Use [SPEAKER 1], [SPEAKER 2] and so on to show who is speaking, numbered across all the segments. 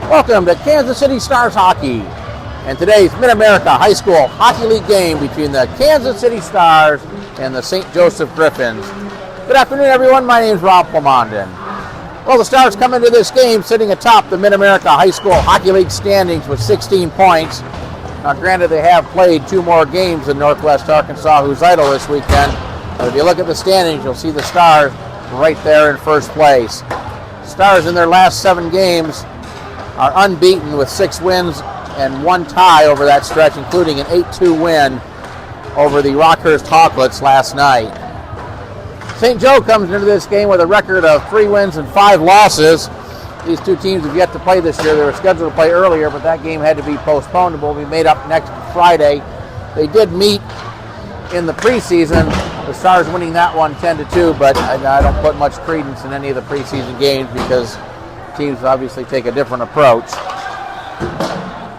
[SPEAKER 1] Welcome to Kansas City Stars Hockey and today's Mid-America High School Hockey League game between the Kansas City Stars and the St. Joseph Griffons. Good afternoon, everyone. My name is Rob Plamondon. Well, the Stars come into this game sitting atop the Mid-America High School Hockey League standings with 16 points. Now, granted, they have played two more games than Northwest Arkansas, who's idle this weekend. But if you look at the standings, you'll see the Stars right there in first place. Stars in their last 7 games are unbeaten with 6 wins and 1 tie over that stretch, including an 8-2 win over the Rockhurst Hawklets last night. St. Joe comes into this game with a record of 3 wins and 5 losses. These two teams have yet to play this year. They were scheduled to play earlier, but that game had to be postponed and will be made up next Friday. They did meet in the preseason, the Stars winning that one 10-2, but I don't put much credence in any of the preseason games because teams obviously take a different approach.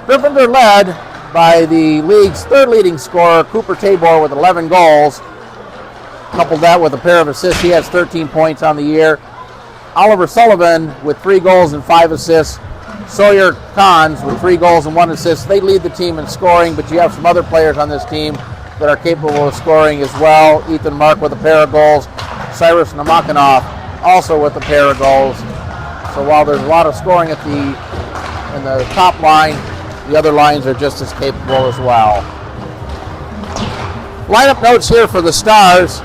[SPEAKER 1] Griffons are led by the league's 3rd leading scorer, Cooper Tabor, with 11 goals. Couple that with a pair of assists, he has 13 points on the year. Oliver Sullivan with 3 goals and 5 assists. Sawyer Kahns with 3 goals and 1 assist. They lead the team in scoring, but you have some other players on this team that are capable of scoring as well. Ethan Mark with a pair of goals. Cyrus Namakanov also with a pair of goals. So while there's a lot of scoring in the top line, the other lines are just as capable as well. Lineup notes here for the Stars.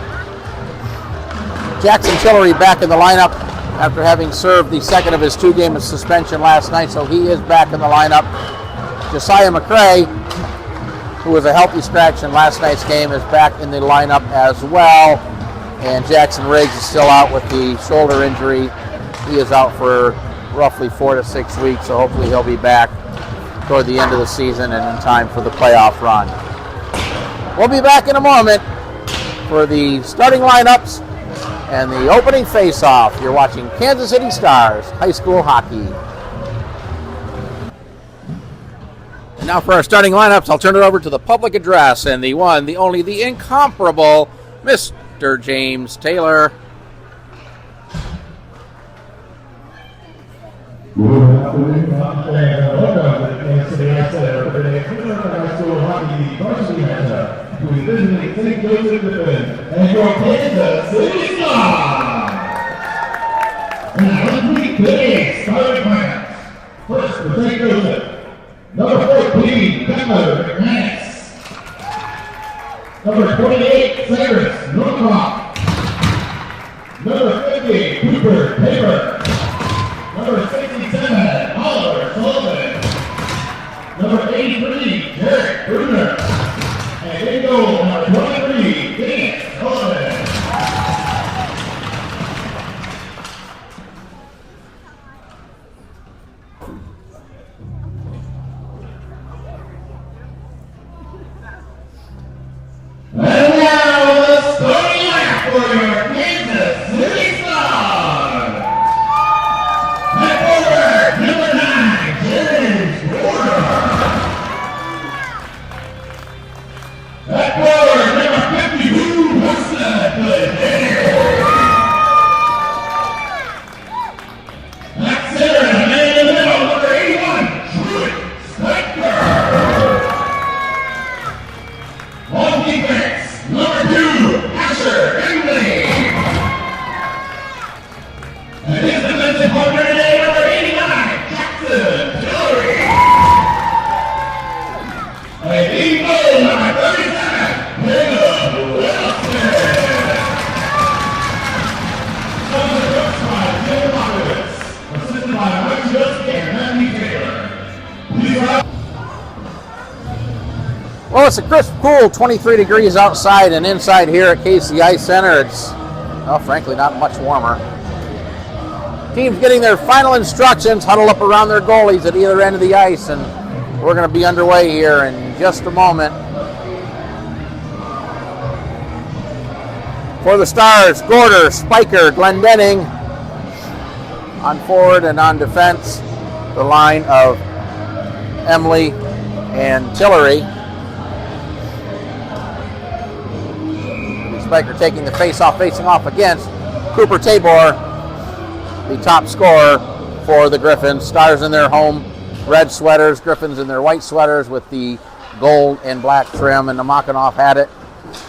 [SPEAKER 1] Jackson Tillery back in the lineup after having served the second of his 2-game suspension last night, so he is back in the lineup. Josiah McCray, who was a healthy scratch in last night's game, is back in the lineup as well. And Jackson Riggs is still out with the shoulder injury. He is out for roughly 4 to 6 weeks, so hopefully he'll be back toward the end of the season and in time for the playoff run. We'll be back in a moment for the starting lineups and the opening face-off. You're watching Kansas City Stars High School Hockey. And now for our starting lineups, I'll turn it over to the public address and the one, the only, the incomparable Mr. James Taylor.
[SPEAKER 2] Good afternoon, welcome to the Kansas City Center for the High School Hockey Varsity matchup between visiting St. Joseph Griffons and your Kansas City Stars. And now let's meet today's starting lineups. First for St. Joseph, number 14, Beckler McManus. Number 28, Cyrus Norcroft. Number 50, Cooper Tabor. Number 67, Oliver Sullivan. Number 83, Derek Bruner. And in goal, number 23, Dennis Sullivan. And now the starting lineup for your Kansas City Stars. At forward, number 9, James Porter. At forward, number 50, Lou Hudson. At center, and man in the middle, number 81, Truett Spiker. On defense, number 2, Asher Emily. And his defensive partner today, number 89, Jackson Tillery. And he goes number 37, Caleb Wilson. Under the coach by Jim Lopez, assisted by Mike Justin and Matthew Taylor. Please rise.
[SPEAKER 1] Well, it's a crisp, cool 23 degrees outside, and inside here at Casey Ice Center, it's, well, frankly, not much warmer. Teams getting their final instructions, huddle up around their goalies at either end of the ice, and we're going to be underway here in just a moment. For the Stars, Gorder, Spiker, Glendenning on forward, and on defense, the line of Emily and Tillery. Spiker taking the face-off, facing off against Cooper Tabor, the top scorer for the Griffons. Stars in their home red sweaters, Griffons in their white sweaters with the gold and black trim, and Namakanov had it.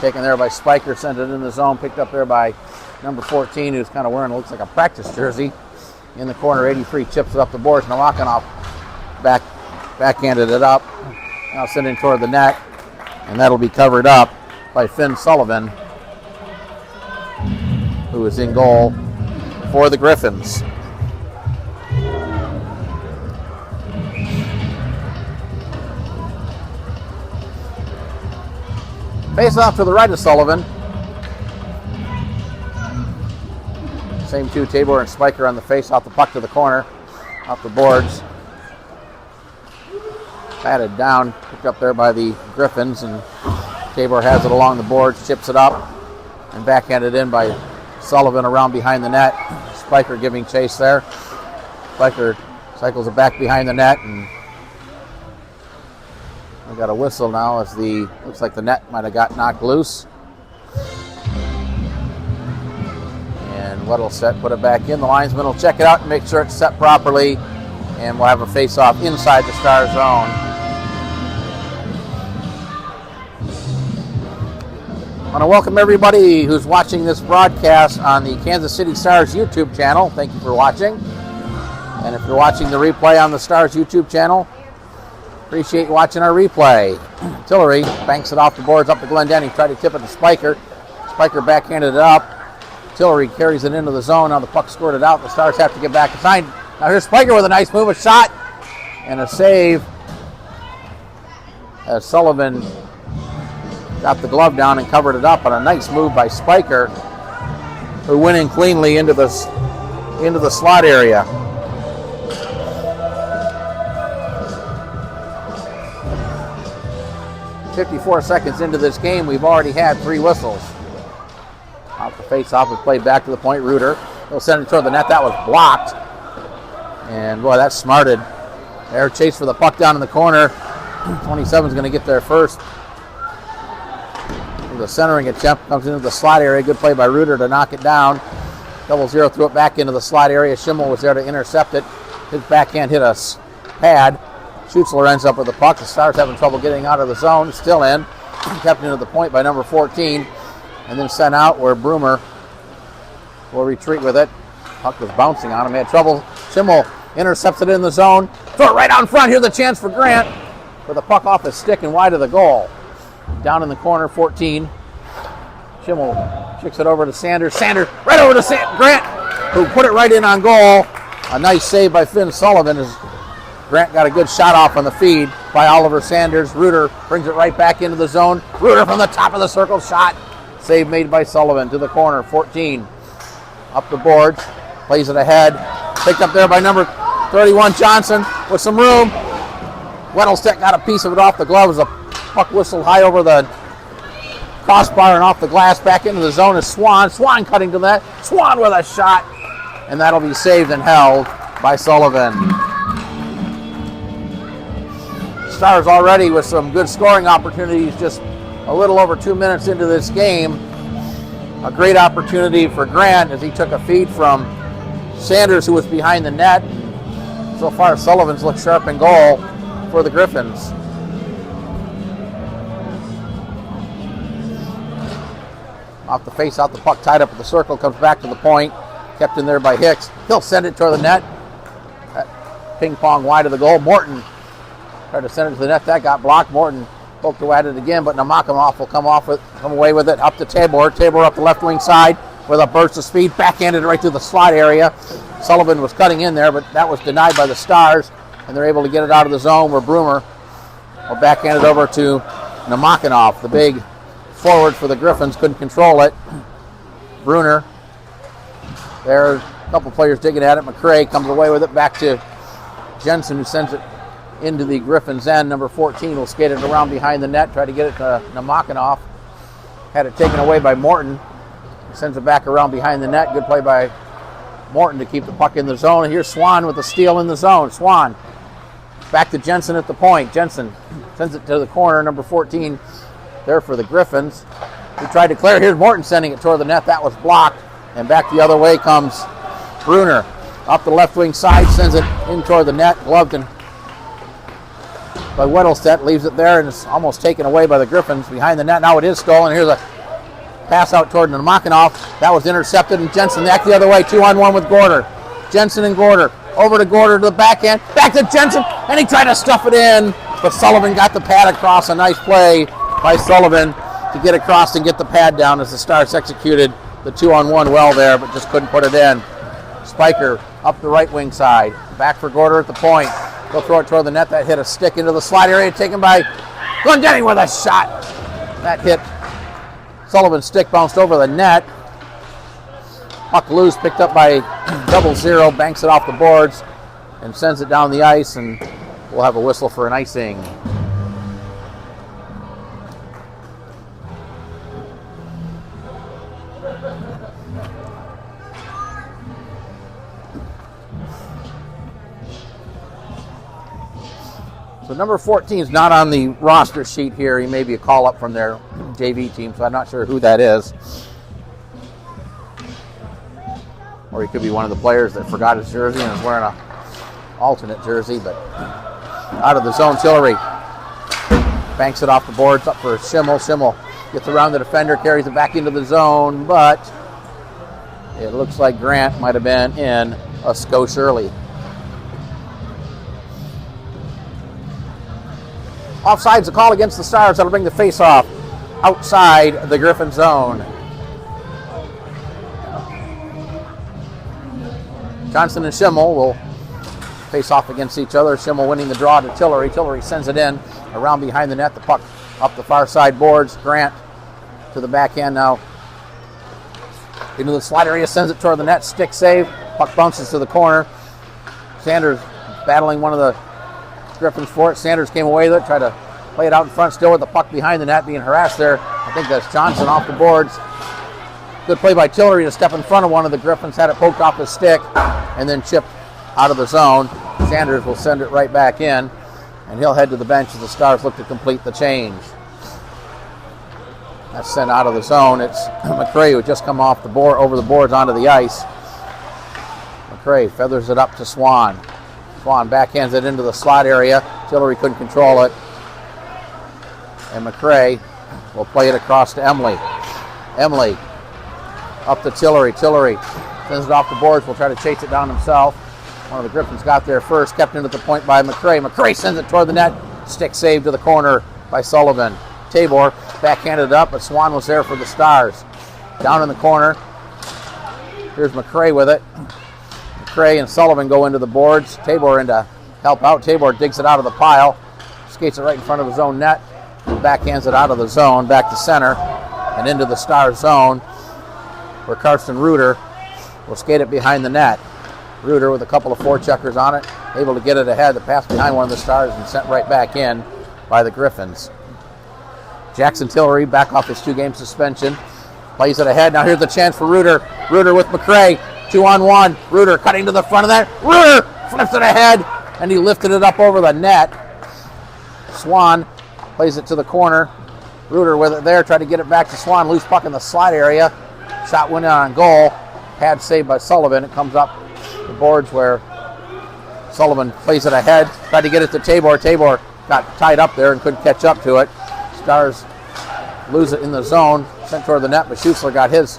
[SPEAKER 1] Taken there by Spiker, sent it in the zone, picked up there by number 14, who's kind of wearing what looks like a practice jersey. In the corner, 83 chips it up the boards. Namakanov backhanded it up. Now sending toward the net, and that'll be covered up by Finn Sullivan, who is in goal for the Griffons. Face off to the right of Sullivan. Same two, Tabor and Spiker on the face off the puck to the corner, off the boards. Batted down, picked up there by the Griffons, and Tabor has it along the boards, chips it up, and backhanded in by Sullivan around behind the net. Spiker giving chase there. Spiker cycles it back behind the net, and we got a whistle now as looks like the net might have got knocked loose. And Weddle set, put it back in. The linesman will check it out and make sure it's set properly, and we'll have a face-off inside the Stars zone. I want to welcome everybody who's watching this broadcast on the Kansas City Stars YouTube channel. Thank you for watching. And if you're watching the replay on the Stars YouTube channel, appreciate you watching our replay. Tillery banks it off the boards up to Glendenny. Tried to tip it to Spiker. Spiker backhanded it up. Tillery carries it into the zone. Now the puck squirted out. The Stars have to get back inside. Now here's Spiker with a nice move, a shot, and a save. As Sullivan got the glove down and covered it up on a nice move by Spiker, who went in cleanly into the slot area. "54 seconds into this game, we've already had 3 whistles." Off the face-off, we played back to the point. Reuter, he'll send it toward the net. That was blocked. And boy, that smarted. Air chase for the puck down in the corner. 27 is going to get there first. The centering attempt comes into the slot area. Good play by Reuter to knock it down. 0-0 threw it back into the slot area. Schimmel was there to intercept it. His backhand hit a pad. Schutzler ends up with the puck. The Stars having trouble getting out of the zone. Still in. Kept into the point by number 14. And then sent out where Broomer will retreat with it. Puck was bouncing on him. He had trouble. Schimmel intercepts it in the zone. Throw it right out in front. Here's the chance for Grant. With the puck off his stick and wide of the goal. Down in the corner, 14. Schimmel kicks it over to Sanders. Sanders right over to Grant, who put it right in on goal. A nice save by Finn Sullivan as Grant got a good shot off on the feed by Oliver Sanders. Reuter brings it right back into the zone. Reuter from the top of the circle, shot. Save made by Sullivan to the corner, 14. Up the boards, plays it ahead. Picked up there by number 31, Johnson, with some room. Weddlestedt got a piece of it off the glove as a puck whistled high over the crossbar and off the glass. Back into the zone is Swan. Swan cutting to that. Swan with a shot. And that'll be saved and held by Sullivan. Stars already with some good scoring opportunities just a little over 2 minutes into this game. A great opportunity for Grant as he took a feed from Sanders, who was behind the net. So far, Sullivan's looked sharp in goal for the Griffons. Off the face, out the puck, tied up at the circle, comes back to the point. Kept in there by Hicks. He'll send it toward the net. Ping pong wide of the goal. Morton tried to send it to the net. That got blocked. Morton poked away at it again, but Namakanov will come away with it. Up to Tabor. Tabor up the left wing side with a burst of speed. Backhanded right through the slot area. Sullivan was cutting in there, but that was denied by the Stars, and they're able to get it out of the zone where Broomer will backhand it over to Namakanov. The big forward for the Griffons couldn't control it. Bruner. There, a couple players digging at it. McCray comes away with it back to Jensen, who sends it into the Griffons' end. Number 14 will skate it around behind the net, try to get it to Namakanov. Had it taken away by Morton. Sends it back around behind the net. Good play by Morton to keep the puck in the zone. And here's Swan with the steal in the zone. Swan back to Jensen at the point. Jensen sends it to the corner. Number 14 there for the Griffons. He tried to clear. Here's Morton sending it toward the net. That was blocked. And back the other way comes Bruner. Up the left wing side, sends it in toward the net. Gloved and by Weddlestedt, leaves it there, and it's almost taken away by the Griffons behind the net. Now it is stolen. Here's a pass out toward Namakanov. That was intercepted, and Jensen back the other way, 2-on-1 with Gorder. Jensen and Gorder. Over to Gorder to the backhand. Back to Jensen, and he tried to stuff it in, but Sullivan got the pad across. A nice play by Sullivan to get across and get the pad down as the Stars executed the 2-on-1 well there, but just couldn't put it in. Spiker up the right wing side. Back for Gorder at the point. He'll throw it toward the net. That hit a stick into the slide area, taken by Glendenning with a shot. That hit Sullivan's stick, bounced over the net. Puck loose, picked up by 00, banks it off the boards and sends it down the ice, and we'll have a whistle for an icing. So number 14 is not on the roster sheet here. He may be a call-up from their JV team, so I'm not sure who that is. Or he could be one of the players that forgot his jersey and is wearing an alternate jersey. But out of the zone, Tillery banks it off the boards, up for Schimmel. Schimmel gets around the defender, carries it back into the zone, but it looks like Grant might have been in a skosh early. Offside's a call against the Stars. That'll bring the face-off outside the Griffin zone. Johnson and Schimmel will face off against each other. Schimmel winning the draw to Tillery. Tillery sends it in around behind the net. The puck up the far side boards. Grant to the backhand now. Into the slide area, sends it toward the net. Stick save. Puck bounces to the corner. Sanders battling one of the Griffins for it. Sanders came away with it, tried to play it out in front, still with the puck behind the net, being harassed there. I think that's Johnson off the boards. Good play by Tillery to step in front of one of the Griffins, had it poked off his stick, and then chipped out of the zone. Sanders will send it right back in, and he'll head to the bench as the Stars look to complete the change. That's sent out of the zone. It's McCray who just come off the board, over the boards onto the ice. McCray feathers it up to Swan. Swan backhands it into the slot area. Tillery couldn't control it. And McCray will play it across to Emily. Emily up to Tillery. Tillery sends it off the boards. Will try to chase it down himself. One of the Griffins got there first. Kept into the point by McCray. McCray sends it toward the net. Stick save to the corner by Sullivan. Tabor backhanded up, but Swan was there for the Stars. Down in the corner. Here's McCray with it. McCray and Sullivan go into the boards. Tabor in to help out. Tabor digs it out of the pile. Skates it right in front of his own net. Backhands it out of the zone, back to center, and into the Stars zone, where Karsten Reuter will skate it behind the net. Reuter with a couple of forecheckers on it, able to get it ahead. The pass behind one of the Stars and sent right back in by the Griffins. Jackson Tillery back off his 2-game suspension. Plays it ahead. Now here's the chance for Reuter. Reuter with McCray. 2-on-1. Reuter cutting to the front of that. Reuter flips it ahead, and he lifted it up over the net. Swan plays it to the corner. Reuter with it there. Tried to get it back to Swan. Loose puck in the slot area. Shot went in on goal. Pad saved by Sullivan. It comes up the boards where Sullivan plays it ahead. Tried to get it to Tabor. Tabor got tied up there and couldn't catch up to it. Stars lose it in the zone. Sent toward the net, but Schutzler got his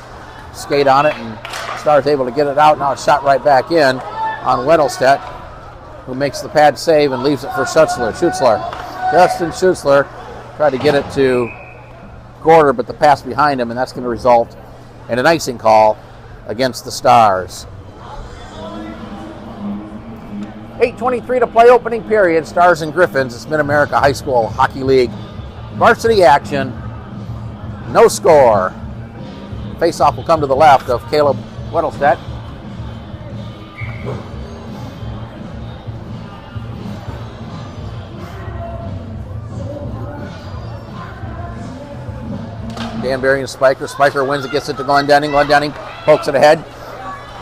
[SPEAKER 1] skate on it, and Stars able to get it out. Now it's shot right back in on Weddlestedt, who makes the pad save and leaves it for Schutzler. Justin Schutzler tried to get it to Gorder, but the pass behind him, and that's going to result in an icing call against the Stars. 8:23 to play, opening period. Stars and Griffins. It's Mid-America High School Hockey League varsity action. No score. Face-off will come to the left of Caleb Weddlestedt. Danbury and Spiker. Spiker wins it, gets it to Glendenning. Glendenning pokes it ahead.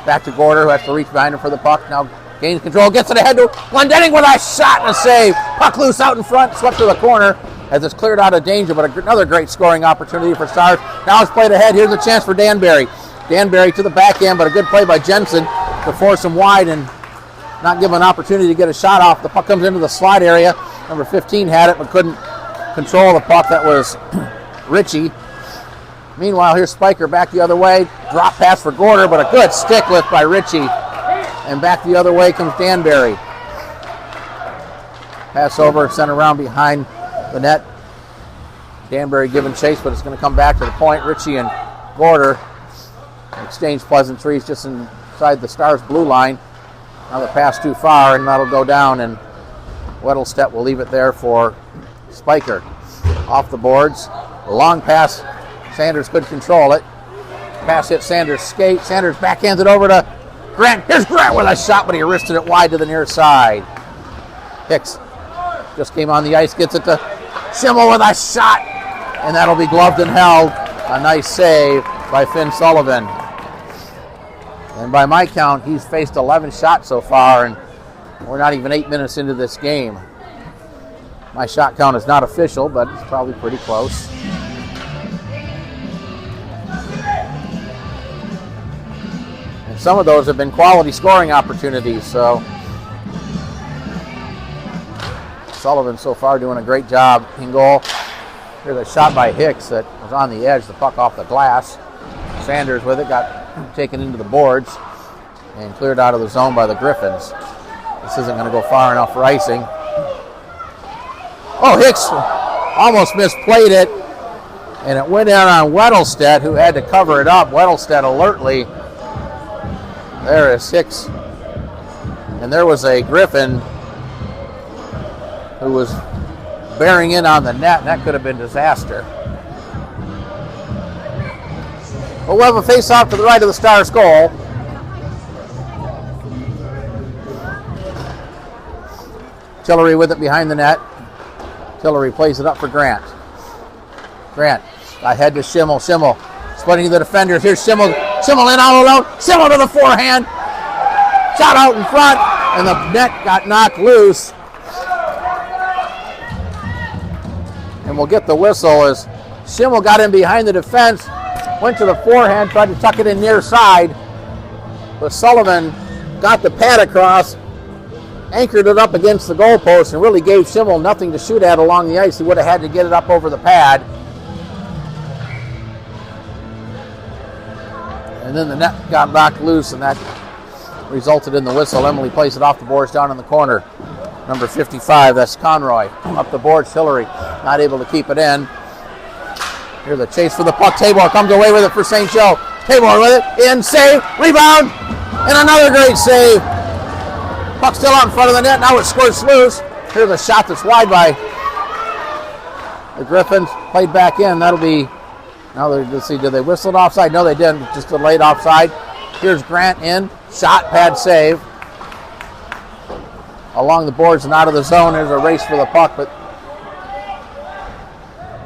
[SPEAKER 1] Back to Gorder, who has to reach behind him for the puck. Now gains control, gets it ahead to Glendenning with a shot and a save. Puck loose out in front, swept to the corner as it's cleared out of danger, but another great scoring opportunity for Stars. Now it's played ahead. Here's a chance for Danbury. Danbury to the backhand, but a good play by Jensen to force him wide and not give him an opportunity to get a shot off. The puck comes into the slot area. Number 15 had it but couldn't control the puck. That was Ritchie. Meanwhile, here's Spiker back the other way. Drop pass for Gorder, but a good stick lift by Ritchie. And back the other way comes Danbury. Pass over, sent around behind the net. Danbury giving chase, but it's going to come back to the point. Ritchie and Gorder exchange pleasantries just inside the Stars blue line. Now the pass too far, and that'll go down, and Weddlestedt will leave it there for Spiker. Off the boards. A long pass. Sanders could control it. Pass hit Sanders' skate. Sanders backhands it over to Grant. Here's Grant with a shot, but he wristed it wide to the near side. Hicks just came on the ice, gets it to Schimmel with a shot, and that'll be gloved and held. A nice save by Finn Sullivan. And by my count, he's faced 11 shots so far, and we're not even 8 minutes into this game. My shot count is not official, but it's probably pretty close. And some of those have been quality scoring opportunities, so Sullivan so far doing a great job in goal. Here's a shot by Hicks that was on the edge, the puck off the glass. Sanders with it, got taken into the boards and cleared out of the zone by the Griffons. This isn't going to go far enough for icing. Oh, Hicks almost misplayed it, and it went in on Weddlestedt, who had to cover it up. Weddlestedt alertly. There is Hicks. And there was a Griffin who was bearing in on the net, and that could have been disaster. But we'll have a face-off to the right of the Stars goal. Tillery with it behind the net. Tillery plays it up for Grant. Grant ahead to Schimmel. Schimmel splitting the defenders. Here's Schimmel. Schimmel in all alone. Schimmel to the forehand. Shot out in front, and the net got knocked loose. And we'll get the whistle as Schimmel got in behind the defense, went to the forehand, tried to tuck it in near side, but Sullivan got the pad across, anchored it up against the goalpost, and really gave Schimmel nothing to shoot at along the ice. He would have had to get it up over the pad. And then the net got knocked loose, and that resulted in the whistle. Emily plays it off the boards down in the corner. Number 55, that's Conroy. Up the boards, Hillary not able to keep it in. Here's the chase for the puck. Tabor comes away with it for St. Joe. Tabor with it, in, save, rebound, and another great save. Puck still out in front of the net, now it squirts loose. Here's a shot that's wide by the Griffons. Played back in, that'll be, now let's see, did they whistle it offside? No, they didn't, just delayed offside. Here's Grant in, shot, pad, save. Along the boards and out of the zone. There's a race for the puck, but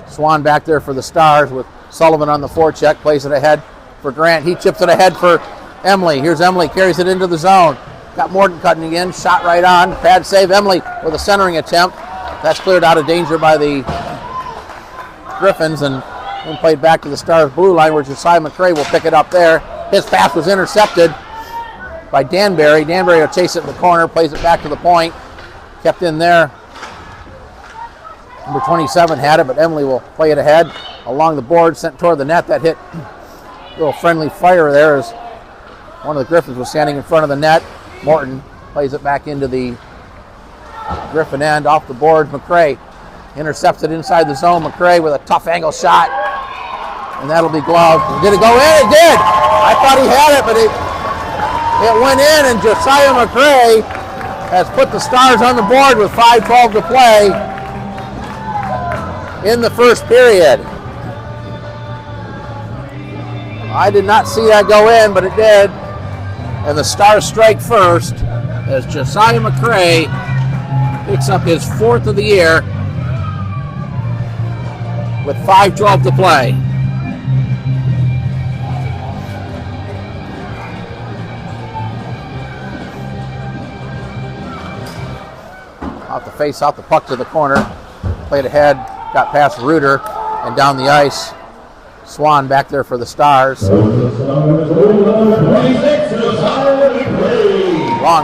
[SPEAKER 1] Swan back there for the Stars with Sullivan on the forecheck, plays it ahead for Grant. He chips it ahead for Emily. Here's Emily, carries it into the zone. Got Morton cutting in, shot right on, pad save. Emily with a centering attempt. That's cleared out of danger by the Griffons and then played back to the Stars blue line where Josiah McCray will pick it up there. His pass was intercepted by Danbury. Danbury will chase it in the corner, plays it back to the point. Kept in there. Number 27 had it, but Emily will play it ahead. Along the board, sent toward the net. That hit a little friendly fire there as one of the Griffons was standing in front of the net. Morton plays it back into the Griffin end. Off the board, McCray intercepts it inside the zone. McCray with a tough angle shot. And that'll be gloved. Did it go in? It did! I thought he had it, but it went in, and Josiah McCray has put the Stars on the board with 5:12 to play in the first period. I did not see that go in, but it did. And the Stars strike first as Josiah McCray picks up his 4th of the year with 5:12 to play. Off the face, off the puck to the corner. Played ahead, got past Reuter and down the ice. Swan back there for the Stars. Long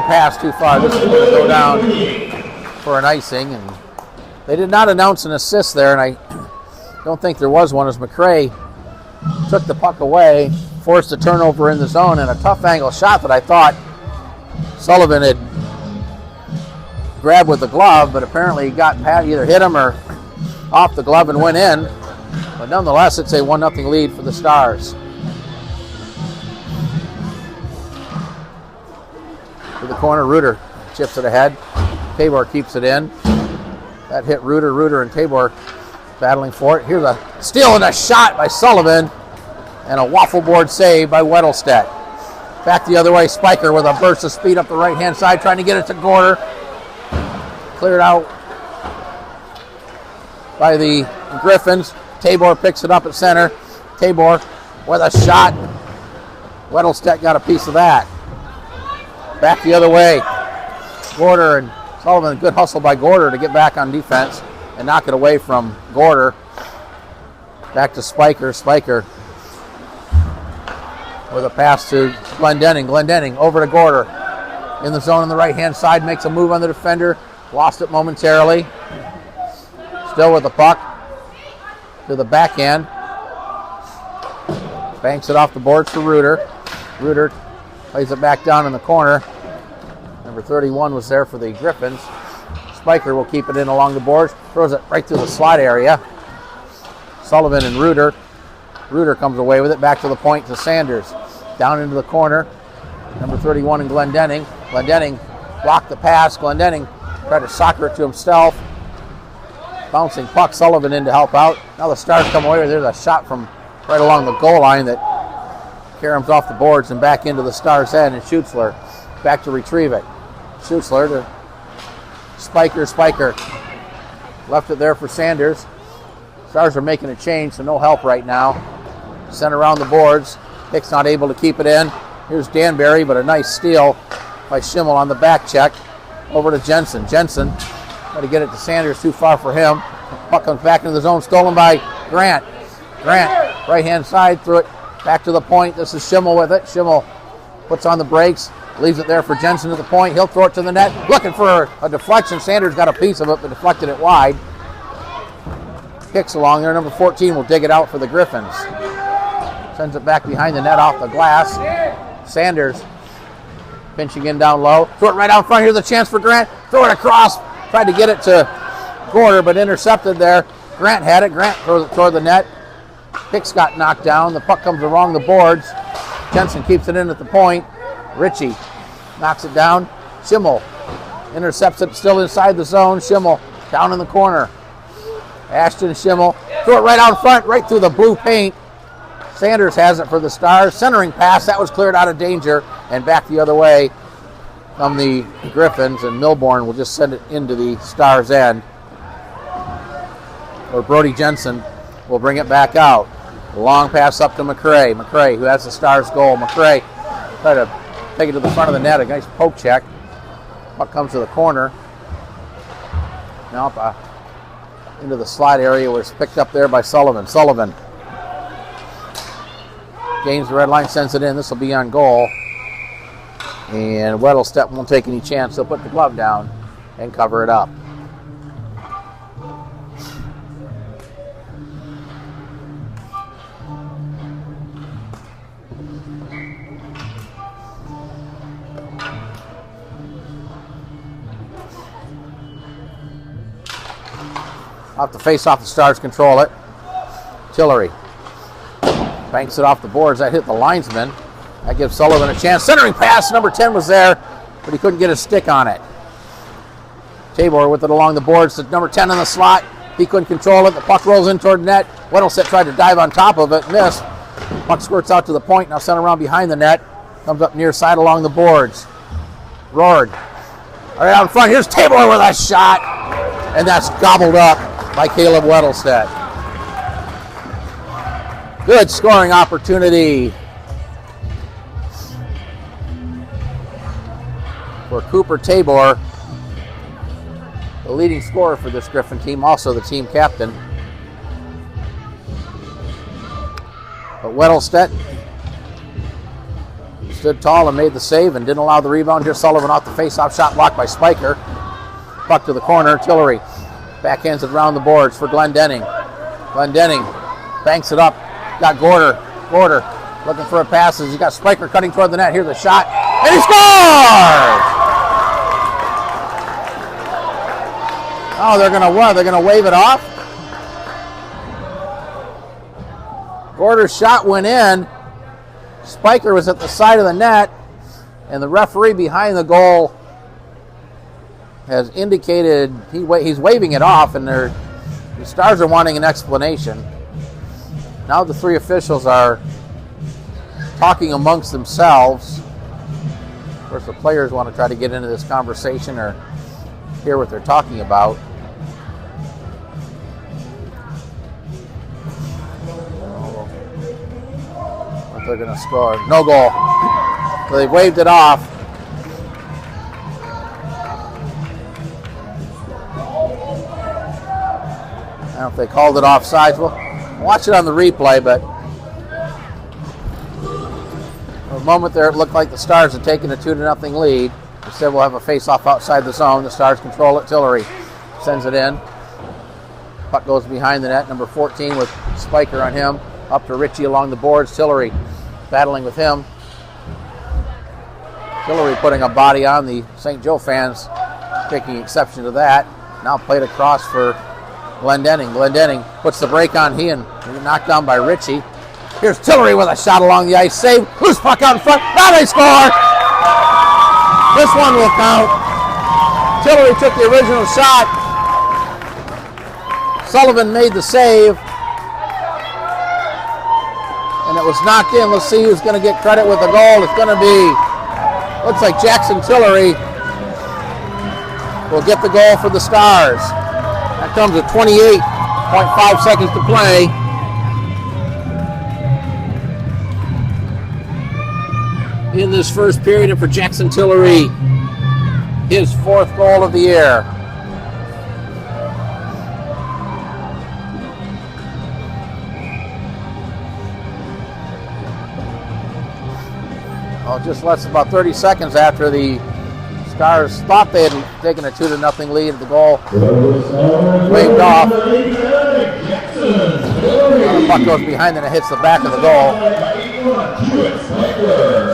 [SPEAKER 1] pass too far. This is going to go down for an icing, and They did not announce an assist there, and I don't think there was one, as McCray took the puck away, forced a turnover in the zone, and a tough angle shot that I thought Sullivan had grabbed with the glove, but apparently he got either hit him or off the glove and went in. But nonetheless, it's a 1-0 lead for the Stars. To the corner, Reuter chips it ahead. Tabor keeps it in. That hit Reuter and Tabor battling for it. Here's a steal and a shot by Sullivan, and a waffle board save by Weddlestedt. Back the other way, Spiker with a burst of speed up the right-hand side, trying to get it to Gorder. Cleared out by the Griffons. Tabor picks it up at center. Tabor with a shot. Weddlestedt got a piece of that. Back the other way. Gorder and Sullivan, good hustle by Gorder to get back on defense and knock it away from Gorder. Back to Spiker. Spiker with a pass to Glendenning. Glendenning over to Gorder. In the zone on the right-hand side, makes a move on the defender. Lost it momentarily. Still with the puck. To the backhand. Banks it off the boards for Reuter. Reuter plays it back down in the corner. Number 31 was there for the Griffons. Spiker will keep it in along the boards. Throws it right through the slot area. Sullivan and Reuter. Reuter comes away with it. Back to the point to Sanders. Down into the corner. Number 31 and Glendenning. Glendenning blocked the pass. Glendenning tried to soccer it to himself. Bouncing puck. Sullivan in to help out. Now the Stars come away. There's a shot from right along the goal line that caroms off the boards and back into the Stars' end, and Schutzler back to retrieve it. Schutzler to Spiker. Spiker left it there for Sanders. Stars are making a change, so no help right now. Sent around the boards. Hick's not able to keep it in. Here's Danbury, but a nice steal by Schimmel on the back check. Over to Jensen. Jensen got to get it to Sanders, too far for him. Puck comes back into the zone, stolen by Grant. Grant, right-hand side, threw it back to the point. This is Schimmel with it. Schimmel puts on the brakes, leaves it there for Jensen to the point. He'll throw it to the net, looking for a deflection. Sanders got a piece of it, but deflected it wide. Kicks along there. Number 14 will dig it out for the Griffons. Sends it back behind the net off the glass. Sanders pinching in down low. Throw it right out front. Here's a chance for Grant. Throw it across. Tried to get it to Gorder, but intercepted there. Grant had it. Grant throws it toward the net. Hicks got knocked down. The puck comes along the boards. Jensen keeps it in at the point. Ritchie knocks it down. Schimmel intercepts it, still inside the zone. Schimmel down in the corner. Ashton Schimmel. Throw it right out front, right through the blue paint. Sanders has it for the Stars. Centering pass. That was cleared out of danger. And back the other way from the Griffons. And Milbourne will just send it into the Stars' end. Or Brody Jensen will bring it back out. A long pass up to McCray. McCray, who has the Stars' goal. McCray try to take it to the front of the net. A nice poke check. Puck comes to the corner. Now up into the slide area where it's picked up there by Sullivan. Sullivan gains the red line, sends it in. This will be on goal. And Weddlestedt won't take any chance. He'll put the glove down and cover it up. Off the face-off, the Stars control it. Tillery banks it off the boards. That hit the linesman. That gives Sullivan a chance. Centering pass. Number 10 was there, but he couldn't get a stick on it. Tabor with it along the boards. Number 10 in the slot. He couldn't control it. The puck rolls in toward the net. Weddlestedt tried to dive on top of it. Missed. Puck squirts out to the point. Now sent around behind the net. Comes up near side along the boards. Roared. Right out in front. Here's Tabor with a shot. And that's gobbled up by Caleb Weddlestedt. Good scoring opportunity for Cooper Tabor, the leading scorer for this Griffin team, also the team captain. But Weddlestedt stood tall and made the save and didn't allow the rebound. Here's Sullivan off the face-off shot, blocked by Spiker. Puck to the corner. Tillery Backhands it around the boards for Glendenning. Glendenning banks it up. Got Gorder. Gorder looking for a pass. He's got Spiker cutting toward the net. Here's a shot. And he scores! Oh, they're going to what? They're going to wave it off? Gorder's shot went in. Spiker was at the side of the net. And the referee behind the goal has indicated he's waving it off, and the Stars are wanting an explanation. Now the three officials are talking amongst themselves. Of course, the players want to try to get into this conversation or hear what they're talking about. What they're going to score. No goal. So they waved it off. I don't know if they called it offsides. We'll watch it on the replay, but for a moment there it looked like the Stars had taken a 2-0 lead. Instead we'll have a face-off outside the zone. The Stars control it. Tillery sends it in. Puck goes behind the net. Number 14 with Spiker on him. Up to Ritchie along the boards. Tillery battling with him. Tillery putting a body on. The St. Joe fans taking exception to that. Now played across for Glendenning. Glendenning puts the break on. He knocked down by Ritchie. Here's Tillery with a shot along the ice. Save. Loose puck out in front. Now they score. This one will count. Tillery took the original shot. Sullivan made the save. And it was knocked in. Let's see who's going to get credit with the goal. It's going to be, looks like Jackson Tillery will get the goal for the Stars. That comes at 28.5 seconds to play. In this first period, and for Jackson Tillery, his 4th goal of the year. Oh, just less about 30 seconds after the Stars thought they had taken a 2-0 lead at the goal. Waved off. The puck goes behind and it hits the back of the goal.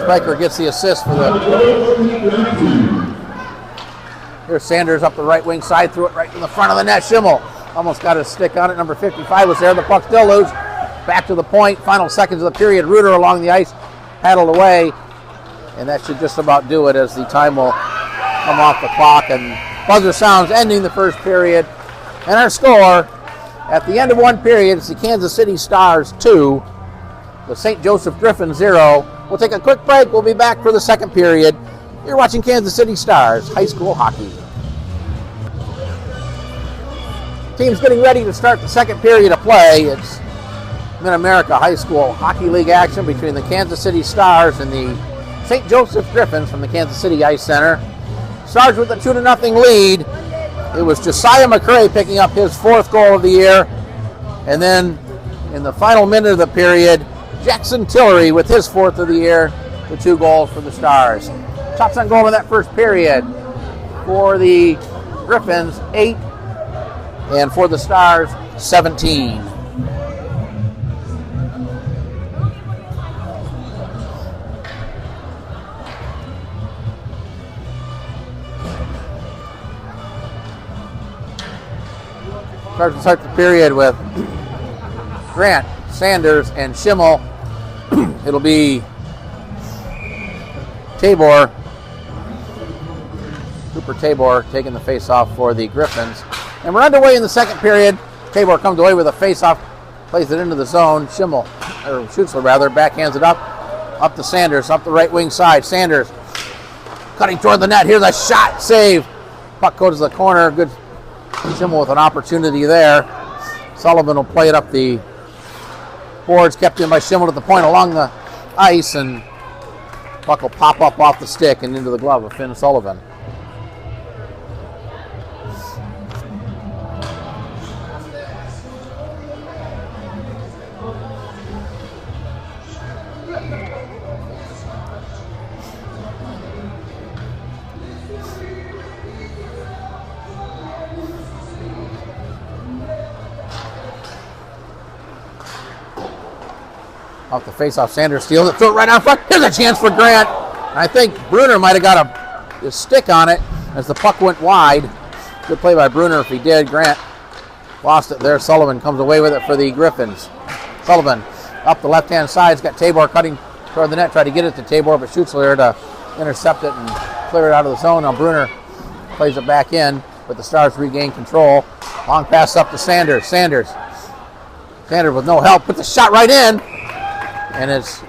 [SPEAKER 1] Spiker gets the assist for the... Here's Sanders up the right wing side, threw it right in the front of the net. Schimmel almost got his stick on it. Number 55 was there. The puck still loose. Back to the point. Final seconds of the period. Reuter along the ice, paddled away. And that should just about do it, as the time will come off the clock. And buzzer sounds, ending the first period. And our score at the end of one period is the Kansas City Stars 2, the St. Joseph Griffons 0. We'll take a quick break. We'll be back for the second period. You're watching Kansas City Stars high school hockey. Team's getting ready to start the second period of play. It's Mid-America High School Hockey League action between the Kansas City Stars and the St. Joseph Griffons from the Kansas City Ice Center. Stars with a 2-0 lead. It was Josiah McCray picking up his 4th goal of the year. And then in the final minute of the period, Jackson Tillery with his 4th of the year, the 2 goals for the Stars. Shots on goal in that first period for the Griffons, 8, and for the Stars, 17. Start the period with Grant, Sanders, and Schimmel. It'll be Tabor, Cooper Tabor, taking the face-off for the Griffons. And we're underway in the second period. Tabor comes away with a face-off, plays it into the zone. Schimmel, or Schutzler rather, backhands it up to Sanders, up the right wing side. Sanders cutting toward the net. Here's a shot, save. Puck goes to the corner. Good. Schimmel with an opportunity there. Sullivan will play it up the boards, kept in by Schimmel at the point along the ice, and puck will pop up off the stick and into the glove of Finn Sullivan. Off the face-off, Sanders steals it, throw it right out front. Here's a chance for Grant. And I think Bruner might have got a stick on it as the puck went wide. Good play by Bruner if he did. Grant lost it there. Sullivan comes away with it for the Griffons. Sullivan up the left-hand side. He's got Tabor cutting toward the net. Tried to get it to Tabor, but shoots there to intercept it and clear it out of the zone. Now Bruner plays it back in, but the Stars regain control. Long pass up to Sanders. Sanders with no help. Put the shot right in. And it's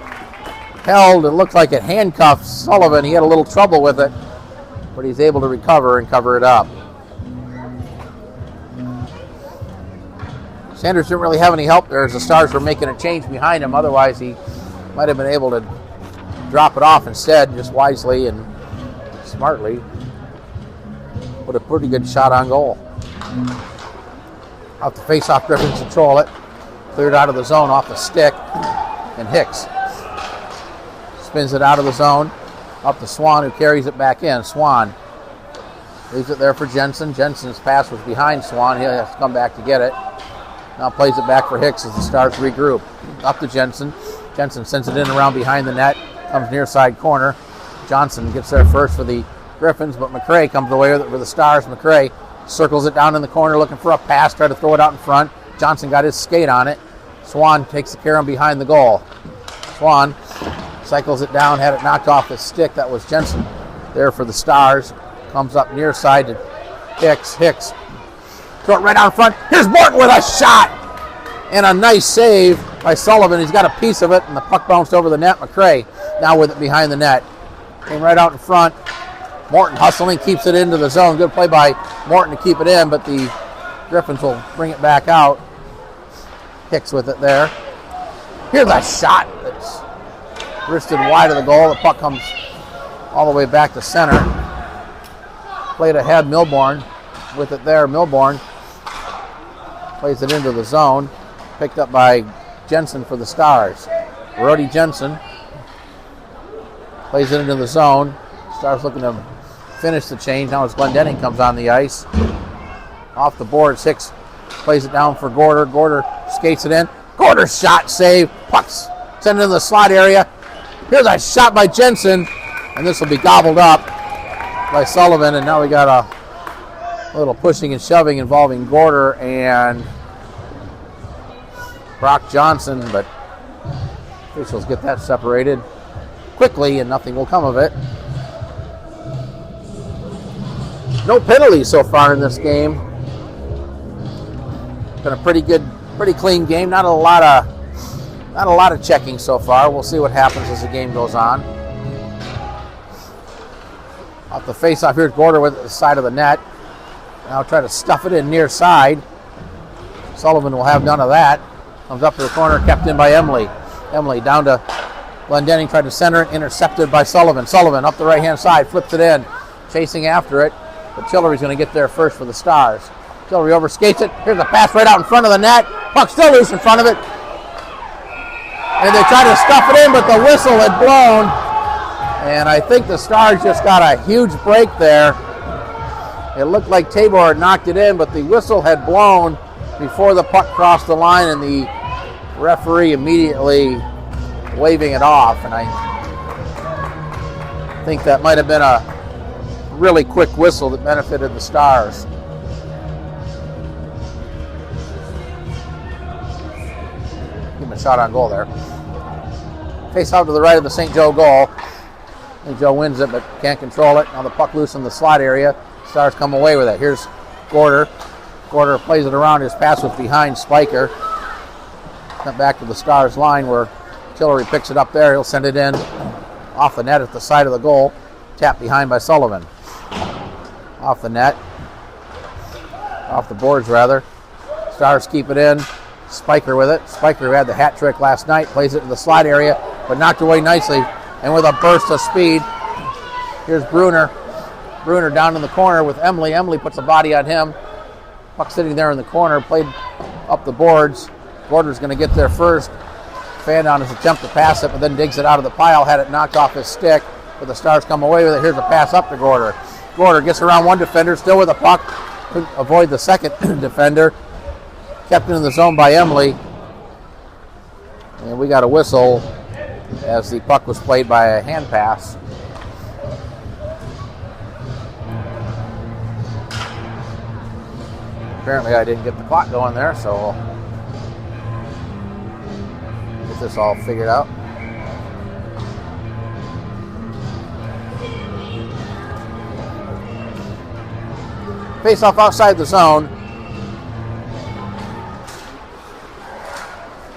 [SPEAKER 1] held. It looked like it handcuffed Sullivan. He had a little trouble with it, but he's able to recover and cover it up. Sanders didn't really have any help there as the Stars were making a change behind him. Otherwise, he might have been able to drop it off instead, just wisely and smartly. Put a pretty good shot on goal. Off the face-off, Griffins control it. Cleared out of the zone off the stick. And Hicks spins it out of the zone. Up to Swan, who carries it back in. Swan leaves it there for Jensen. Jensen's pass was behind Swan. He has to come back to get it. Now plays it back for Hicks as the Stars regroup. Up to Jensen. Jensen sends it in around behind the net. Comes near side corner. Johnson gets there first for the Griffins, but McRae comes away with it for the Stars. McRae circles it down in the corner looking for a pass. Try to throw it out in front. Johnson got his skate on it. Swan takes the care of behind the goal. Swan cycles it down, had it knocked off his stick. That was Jensen there for the Stars. Comes up near side to Hicks. Hicks. Throw it right out in front. Here's Morton with a shot. And a nice save by Sullivan. He's got a piece of it, and the puck bounced over the net. McRae now with it behind the net. Came right out in front. Morton hustling, keeps it into the zone. Good play by Morton to keep it in, but the Griffins will bring it back out. Hicks with it there. Here's a shot that's wristed wide of the goal. The puck comes all the way back to center. Played ahead, Milborn with it there. Milborn plays it into the zone. Picked up by Jensen for the Stars. Brody Jensen plays it into the zone. Stars looking to finish the change. Now as Glendenning comes on the ice. Off the boards, Hicks plays it down for Gorder. Gorder skates it in. Gorder's shot, save. Pucks sent into the slot area. Here's a shot by Jensen, and this will be gobbled up by Sullivan. And now we got a little pushing and shoving involving Gorder and Brock Johnson, but officials get that separated quickly, and nothing will come of it. No penalties so far in this game. Been a pretty clean game. Not a lot of checking so far. We'll see what happens as the game goes on. Off the face-off, here's Gorder with the side of the net. Now try to stuff it in near side. Sullivan will have none of that. Comes up to the corner, kept in by Emily. Emily down to Glendenning, tried to center it, intercepted by Sullivan. Sullivan up the right-hand side, flips it in, chasing after it. But Tillery's going to get there first for the Stars. Tillery overskates it. Here's a pass right out in front of the net. Puck still loose in front of it. And they try to stuff it in, but the whistle had blown. And I think the Stars just got a huge break there. It looked like Tabor had knocked it in, but the whistle had blown before the puck crossed the line, and the referee immediately waving it off. And I think that might have been a really quick whistle that benefited the Stars. Give him a shot on goal there. Face out to the right of the St. Joe goal. St. Joe wins it, but can't control it. Now the puck loose in the slot area. Stars come away with it. Here's Gorder. Gorder plays it around. His pass was behind Spiker. Sent back to the Stars line where Tillery picks it up there. He'll send it in off the net at the side of the goal. Tapped behind by Sullivan. Off the net. Off the boards, rather. Stars keep it in. Spiker with it. Spiker, who had the hat trick last night, plays it in the slot area, but knocked away nicely. And with a burst of speed, here's Bruner. Bruner down in the corner with Emily. Emily puts a body on him. Puck sitting there in the corner, played up the boards. Gorder's going to get there first. Fanned on his attempt to pass it, but then digs it out of the pile, had it knocked off his stick. But the Stars come away with it. Here's a pass up to Gorder. Gorder gets around one defender, still with the puck. Couldn't avoid the second defender. Kept in the zone by Emily. And we got a whistle as the puck was played by a hand pass. Apparently I didn't get the clock going there, so we'll get this all figured out. Face off outside the zone.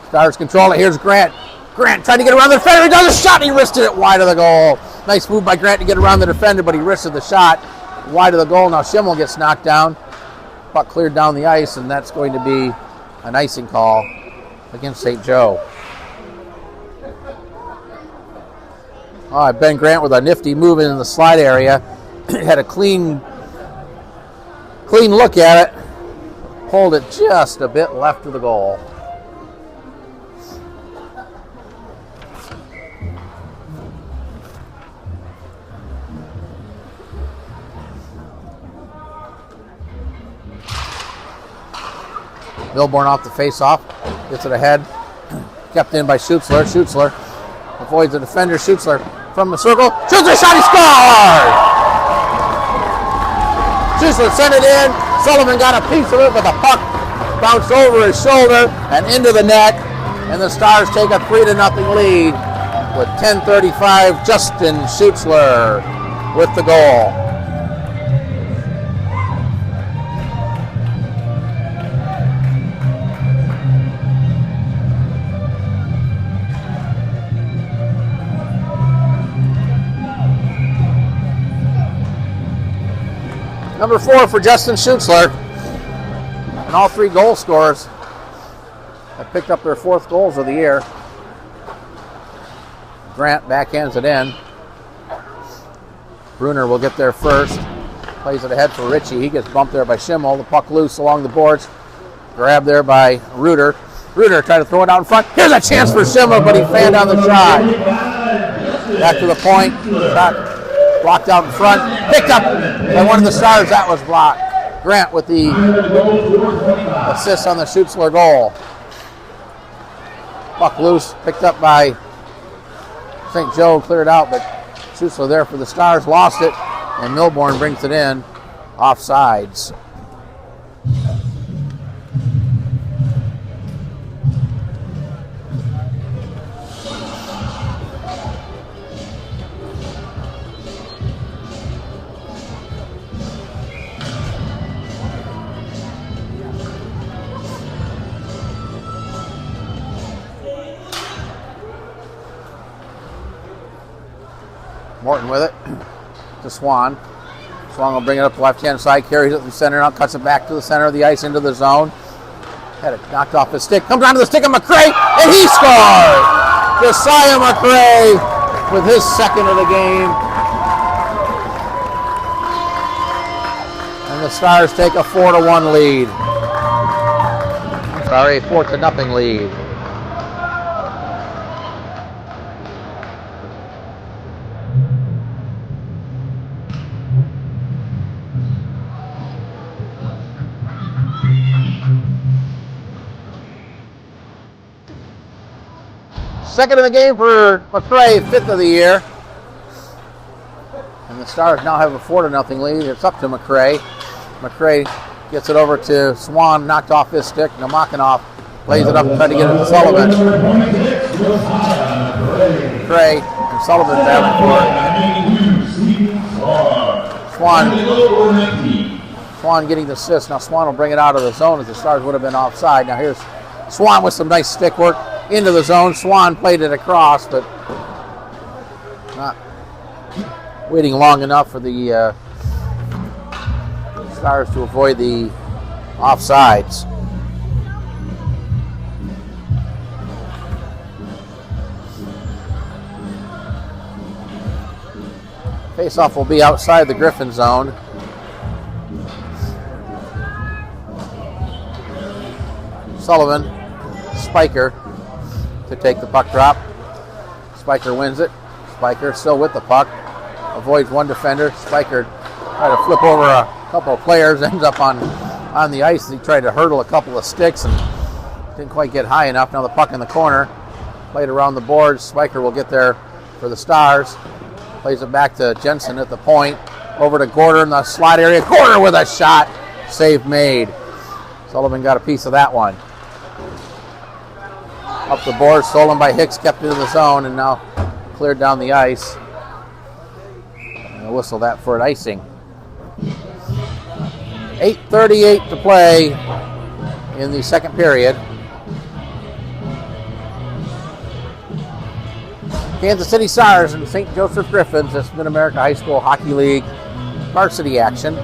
[SPEAKER 1] Stars control it. Here's Grant. Grant trying to get around the defender. He does a shot. He wristed it wide of the goal. Nice move by Grant to get around the defender, but he wristed the shot wide of the goal. Now Schimmel gets knocked down. Puck cleared down the ice, and that's going to be an icing call against St. Joe. Oh, Ben Grant with a nifty move in the slide area. Had a clean look at it. Pulled it just a bit left of the goal. Milborn off the face-off, gets it ahead, kept in by Schutzler. Schutzler avoids the defender. Schutzler from the circle, shoots a shot, he scores! Schutzler sent it in. Sullivan got a piece of it, but the puck bounced over his shoulder and into the net, and the Stars take a 3-0 lead with 10:35. Justin Schutzler with the goal. Number 4 for Justin Schutzler. And all 3 goal scorers have picked up their 4th goals of the year. Grant backhands it in. Bruner will get there first. Plays it ahead for Ritchie. He gets bumped there by Schimmel. The puck loose along the boards. Grabbed there by Reuter. Reuter tried to throw it out in front. Here's a chance for Schimmel, but he fanned on the shot. Back to the point. Shot blocked out in front. Picked up by one of the Stars. That was blocked. Grant with the assist on the Schutzler goal. Puck loose. Picked up by St. Joe. Cleared out, but Schutzler there for the Stars. Lost it. And Milborn brings it in. Offsides. Morton with it to Swan. Swan will bring it up the left-hand side, carries it to the center, now cuts it back to the center of the ice into the zone. Had it knocked off his stick, comes down to the stick of McCray, and he scores! Josiah McCray with his 2nd of the game. And the Stars take a 4-1 lead. Sorry, 4-0 lead. Second of the game for McCray, 5th of the year. And the Stars now have a 4-0 lead. It's up to McCray. McCray gets it over to Swan, knocked off his stick. Namakanov lays it up and tries to get it to Sullivan. McCray and Sullivan battling for it. Swan getting the assist. Now Swan will bring it out of the zone as the Stars would have been offside. Now here's Swan with some nice stick work into the zone. Swan played it across, but not waiting long enough for the Stars to avoid the offsides. Faceoff will be outside the Griffin zone. Sullivan, Spiker to take the puck drop. Spiker wins it. Spiker still with the puck. Avoids one defender. Spiker tried to flip over a couple of players. Ends up on the ice. He tried to hurdle a couple of sticks and didn't quite get high enough. Now the puck in the corner. Played around the boards. Spiker will get there for the Stars. Plays it back to Jensen at the point. Over to Gorder in the slot area. Gorder with a shot. Save made. Sullivan got a piece of that one. Up the board, stolen by Hicks, kept into the zone, and now cleared down the ice. And they'll whistle that for an icing. 8:38 to play in the second period. Kansas City Stars and St. Joseph Griffons. This Mid-America High School Hockey League varsity action.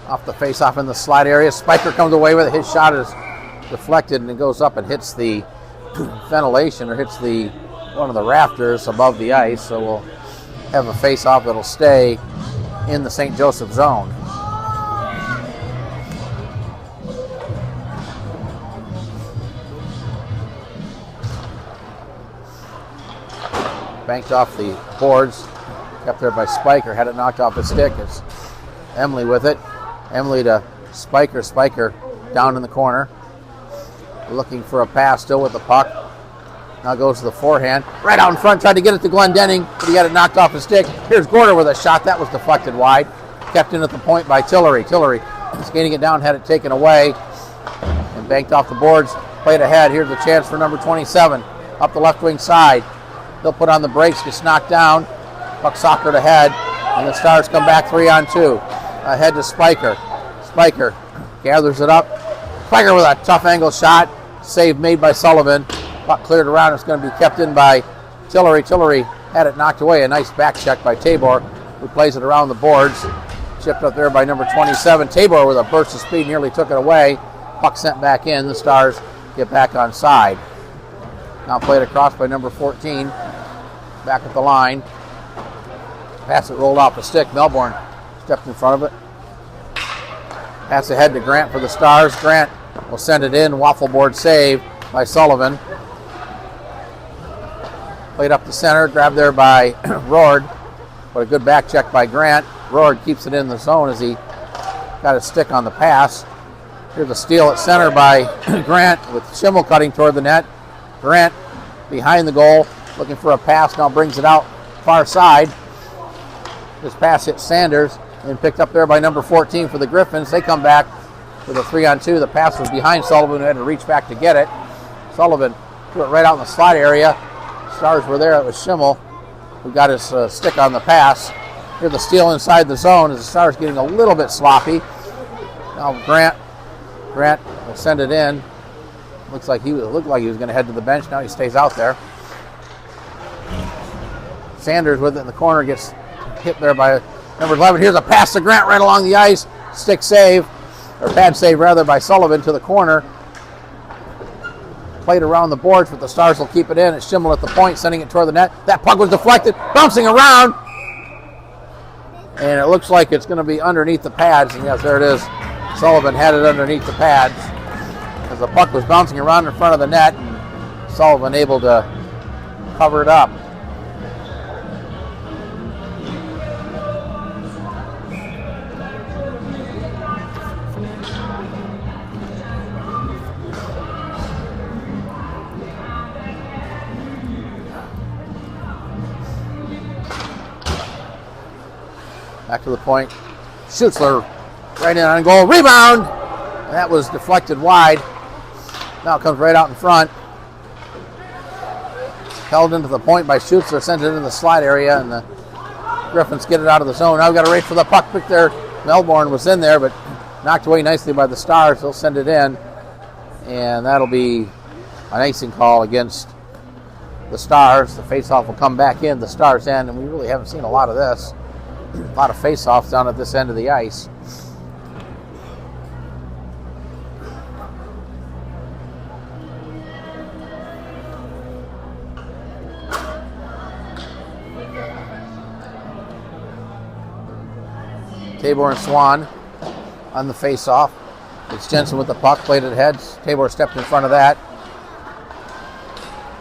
[SPEAKER 1] Off the face-off in the slide area. Spiker comes away with it. His shot is deflected and it goes up and hits the ventilation, or hits the one of the rafters above the ice. So we'll have a face-off that'll stay in the St. Joseph zone. Banked off the boards, kept there by Spiker, had it knocked off his stick. It's Emily with it. Emily to Spiker. Spiker down in the corner, looking for a pass, still with the puck. Now goes to the forehand. Right out in front, tried to get it to Glendenning, but he had it knocked off his stick. Here's Gorder with a shot. That was deflected wide. Kept in at the point by Tillery. Tillery skating it down, had it taken away, and banked off the boards. Played ahead. Here's the chance for number 27. Up the left wing side. They'll put on the brakes, gets knocked down. Puck soccered ahead, and the Stars come back 3-on-2. Ahead to Spiker. Spiker gathers it up. Spiker with a tough angle shot. Save made by Sullivan. Puck cleared around. It's going to be kept in by Tillery. Tillery had it knocked away. A nice back check by Tabor, who plays it around the boards. Chipped up there by number 27. Tabor with a burst of speed nearly took it away. Puck sent back in. The Stars get back on side. Now played across by number 14. Back at the line. Pass it rolled off the stick. Melbourne stepped in front of it. Pass ahead to Grant for the Stars. Grant will send it in. Waffle board save by Sullivan. Played up the center. Grabbed there by Roard. But a good back check by Grant. Roard keeps it in the zone as he got his stick on the pass. Here's a steal at center by Grant with Schimmel cutting toward the net. Grant behind the goal, looking for a pass, now brings it out far side. This pass hits Sanders and picked up there by number 14 for the Griffons. They come back with a 3-on-2. The pass was behind Sullivan, who had to reach back to get it. Sullivan threw it right out in the slot area. Stars were there. It was Schimmel who got his stick on the pass. Here's the steal inside the zone as the Stars getting a little bit sloppy. Now Grant will send it in. Looked like he was going to head to the bench. Now he stays out there. Sanders with it in the corner, gets hit there by number 11. Here's a pass to Grant right along the ice. Stick save, or pad save rather, by Sullivan to the corner. Played around the boards, but the Stars will keep it in. It's Schimmel at the point, sending it toward the net. That puck was deflected, bouncing around. And it looks like it's going to be underneath the pads. And yes, there it is. Sullivan had it underneath the pads, as the puck was bouncing around in front of the net, and Sullivan able to cover it up. Back to the point. Schutzler right in on goal. Rebound! And that was deflected wide. Now it comes right out in front. Held into the point by Schutzler. Sends it into the slide area, and the Griffons get it out of the zone. Now we've got to race for the puck. Pick there. Melbourne was in there, but knocked away nicely by the Stars. They'll send it in. And that'll be an icing call against the Stars. The faceoff will come back in the Stars' end, and we really haven't seen a lot of this. A lot of face-offs down at this end of the ice. Tabor and Swan on the face-off. It's Jensen with the puck, played it ahead. Tabor stepped in front of that.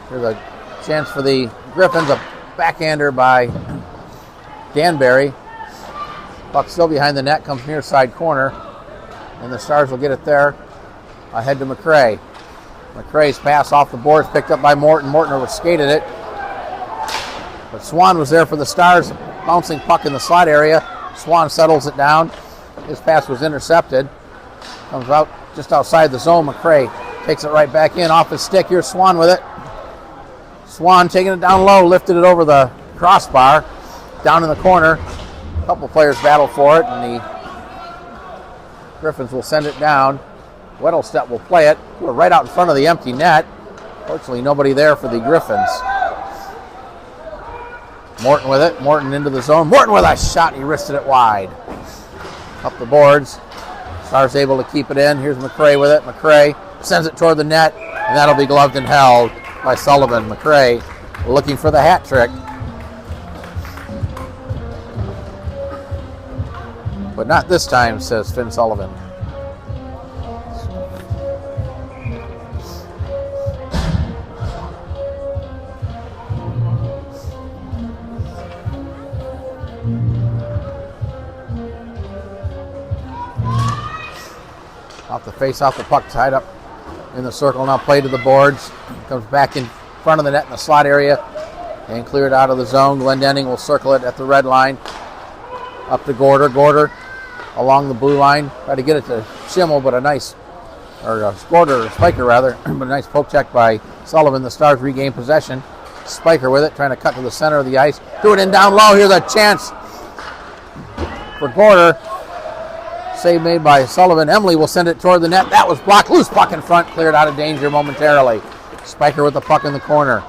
[SPEAKER 1] Here's a chance for the Griffons, a backhander by Danbury. Puck still behind the net, comes near side corner, and the Stars will get it there. Ahead to McCray. McCray's pass off the boards, picked up by Morton. Morton skated it. But Swan was there for the Stars, bouncing puck in the slot area. Swan settles it down. His pass was intercepted. Comes out just outside the zone. McCray takes it right back in off his stick. Here's Swan with it. Swan taking it down low, lifted it over the crossbar. Down in the corner. A couple players battle for it, and the Griffons will send it down. Weddlestedt will play it. We're right out in front of the empty net. Fortunately, nobody there for the Griffons. Morton with it. Morton into the zone. Morton with a shot. He wristed it wide. Up the boards. Stars able to keep it in. Here's McCray with it. McCray sends it toward the net, and that'll be gloved and held by Sullivan. McCray looking for the hat trick. But not this time, says Finn Sullivan. Off the face, off the puck, tied up in the circle, now played to the boards. Comes back in front of the net in the slot area and cleared out of the zone. Glendenning will circle it at the red line. Up to Gorder. Gorder along the blue line. Try to get it to Schimmel, but Gorder, Spiker rather, but a nice poke check by Sullivan. The Stars regain possession. Spiker with it, trying to cut to the center of the ice. Threw it in down low. Here's a chance for Gorder. Save made by Sullivan. Emily will send it toward the net. That was blocked. Loose puck in front. Cleared out of danger momentarily. Spiker with the puck in the corner.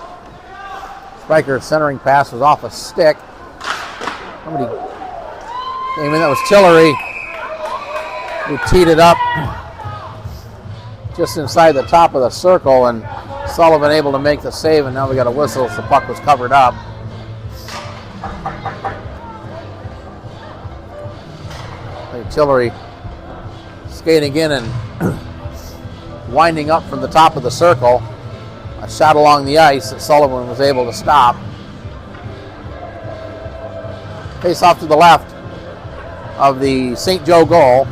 [SPEAKER 1] Spiker's centering pass was off a stick. Somebody came in. That was Tillery, who teed it up just inside the top of the circle, and Sullivan able to make the save, and now we got a whistle as the puck was covered up. Tillery skating in and winding up from the top of the circle. A shot along the ice that Sullivan was able to stop. Face off to the left of the St. Joe goal.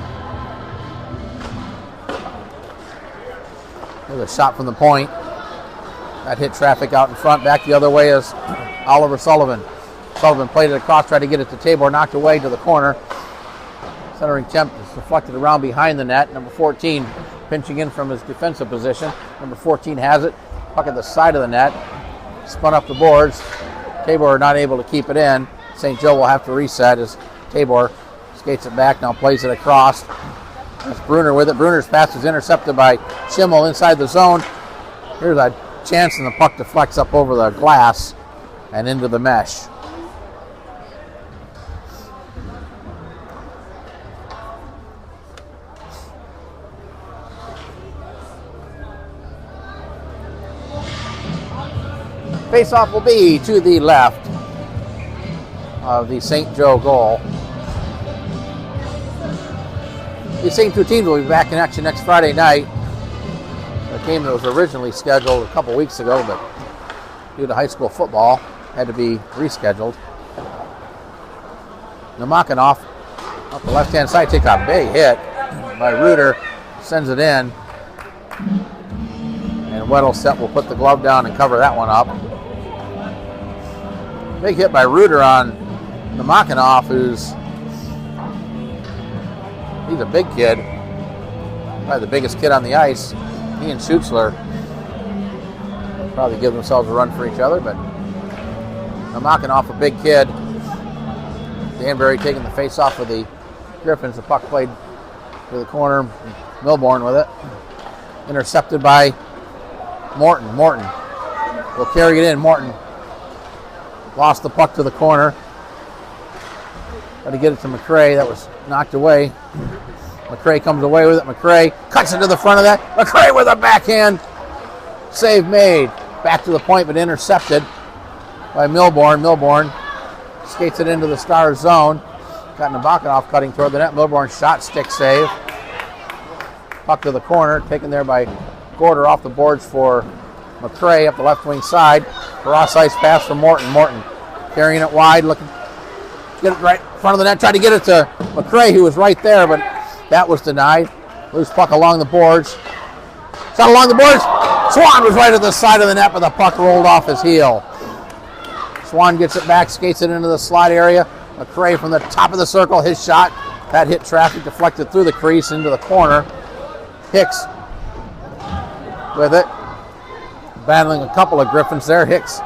[SPEAKER 1] There's a shot from the point. That hit traffic out in front. Back the other way is Oliver Sullivan. Sullivan played it across, tried to get it to Tabor, knocked away to the corner. Centering attempt is deflected around behind the net. Number 14 pinching in from his defensive position. Number 14 has it. Puck at the side of the net. Spun up the boards. Tabor not able to keep it in. St. Joe will have to reset as Tabor skates it back, now plays it across. That's Bruner with it. Bruner's pass is intercepted by Schimmel inside the zone. Here's a chance, and the puck deflects up over the glass and into the mesh. Face-off will be to the left of the St. Joe goal. The same two teams will be back in action next Friday night. A game that was originally scheduled a couple weeks ago, but due to high school football, had to be rescheduled. Namakanov off the left-hand side takes a big hit by Reuter, sends it in, and Weddlestedt will put the glove down and cover that one up. Big hit by Reuter on Namakanov, he's a big kid, probably the biggest kid on the ice. He and Schutzler probably give themselves a run for each other, but Namakanov, a big kid. Danbury taking the face off of the Griffons. The puck played to the corner. Milbourne with it. Intercepted by Morton. Morton will carry it in. Morton lost the puck to the corner. Got to get it to McCray. That was knocked away. McCray comes away with it. McCray cuts it to the front of that. McCray with a backhand. Save made. Back to the point, but intercepted by Milbourne. Milbourne skates it into the Stars zone. Got Nabokanoff cutting toward the net. Milbourne shot, stick save. Puck to the corner, taken there by Gorder off the boards for McCray up the left wing side. Cross ice pass from Morton. Morton carrying it wide, looking Get it right in front of the net. Tried to get it to McCray, who was right there, but that was denied. Loose puck along the boards. Shot along the boards. Swan was right at the side of the net, but the puck rolled off his heel. Swan gets it back, skates it into the slot area. McCray from the top of the circle, his shot. That hit traffic, deflected through the crease into the corner. Hicks with it. Battling a couple of Griffons there. Hicks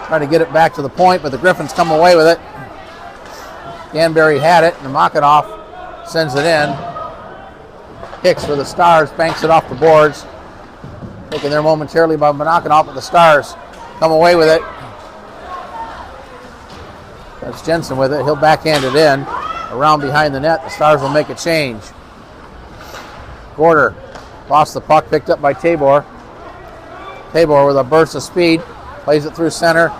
[SPEAKER 1] trying to get it back to the point, but the Griffons come away with it. Danbury had it, and Makhanoff sends it in. Hicks for the Stars, banks it off the boards. Taken there momentarily by Makhanoff, but the Stars come away with it. That's Jensen with it. He'll backhand it in. Around behind the net, the Stars will make a change. Gorder lost the puck, picked up by Tabor. Tabor with a burst of speed, plays it through center.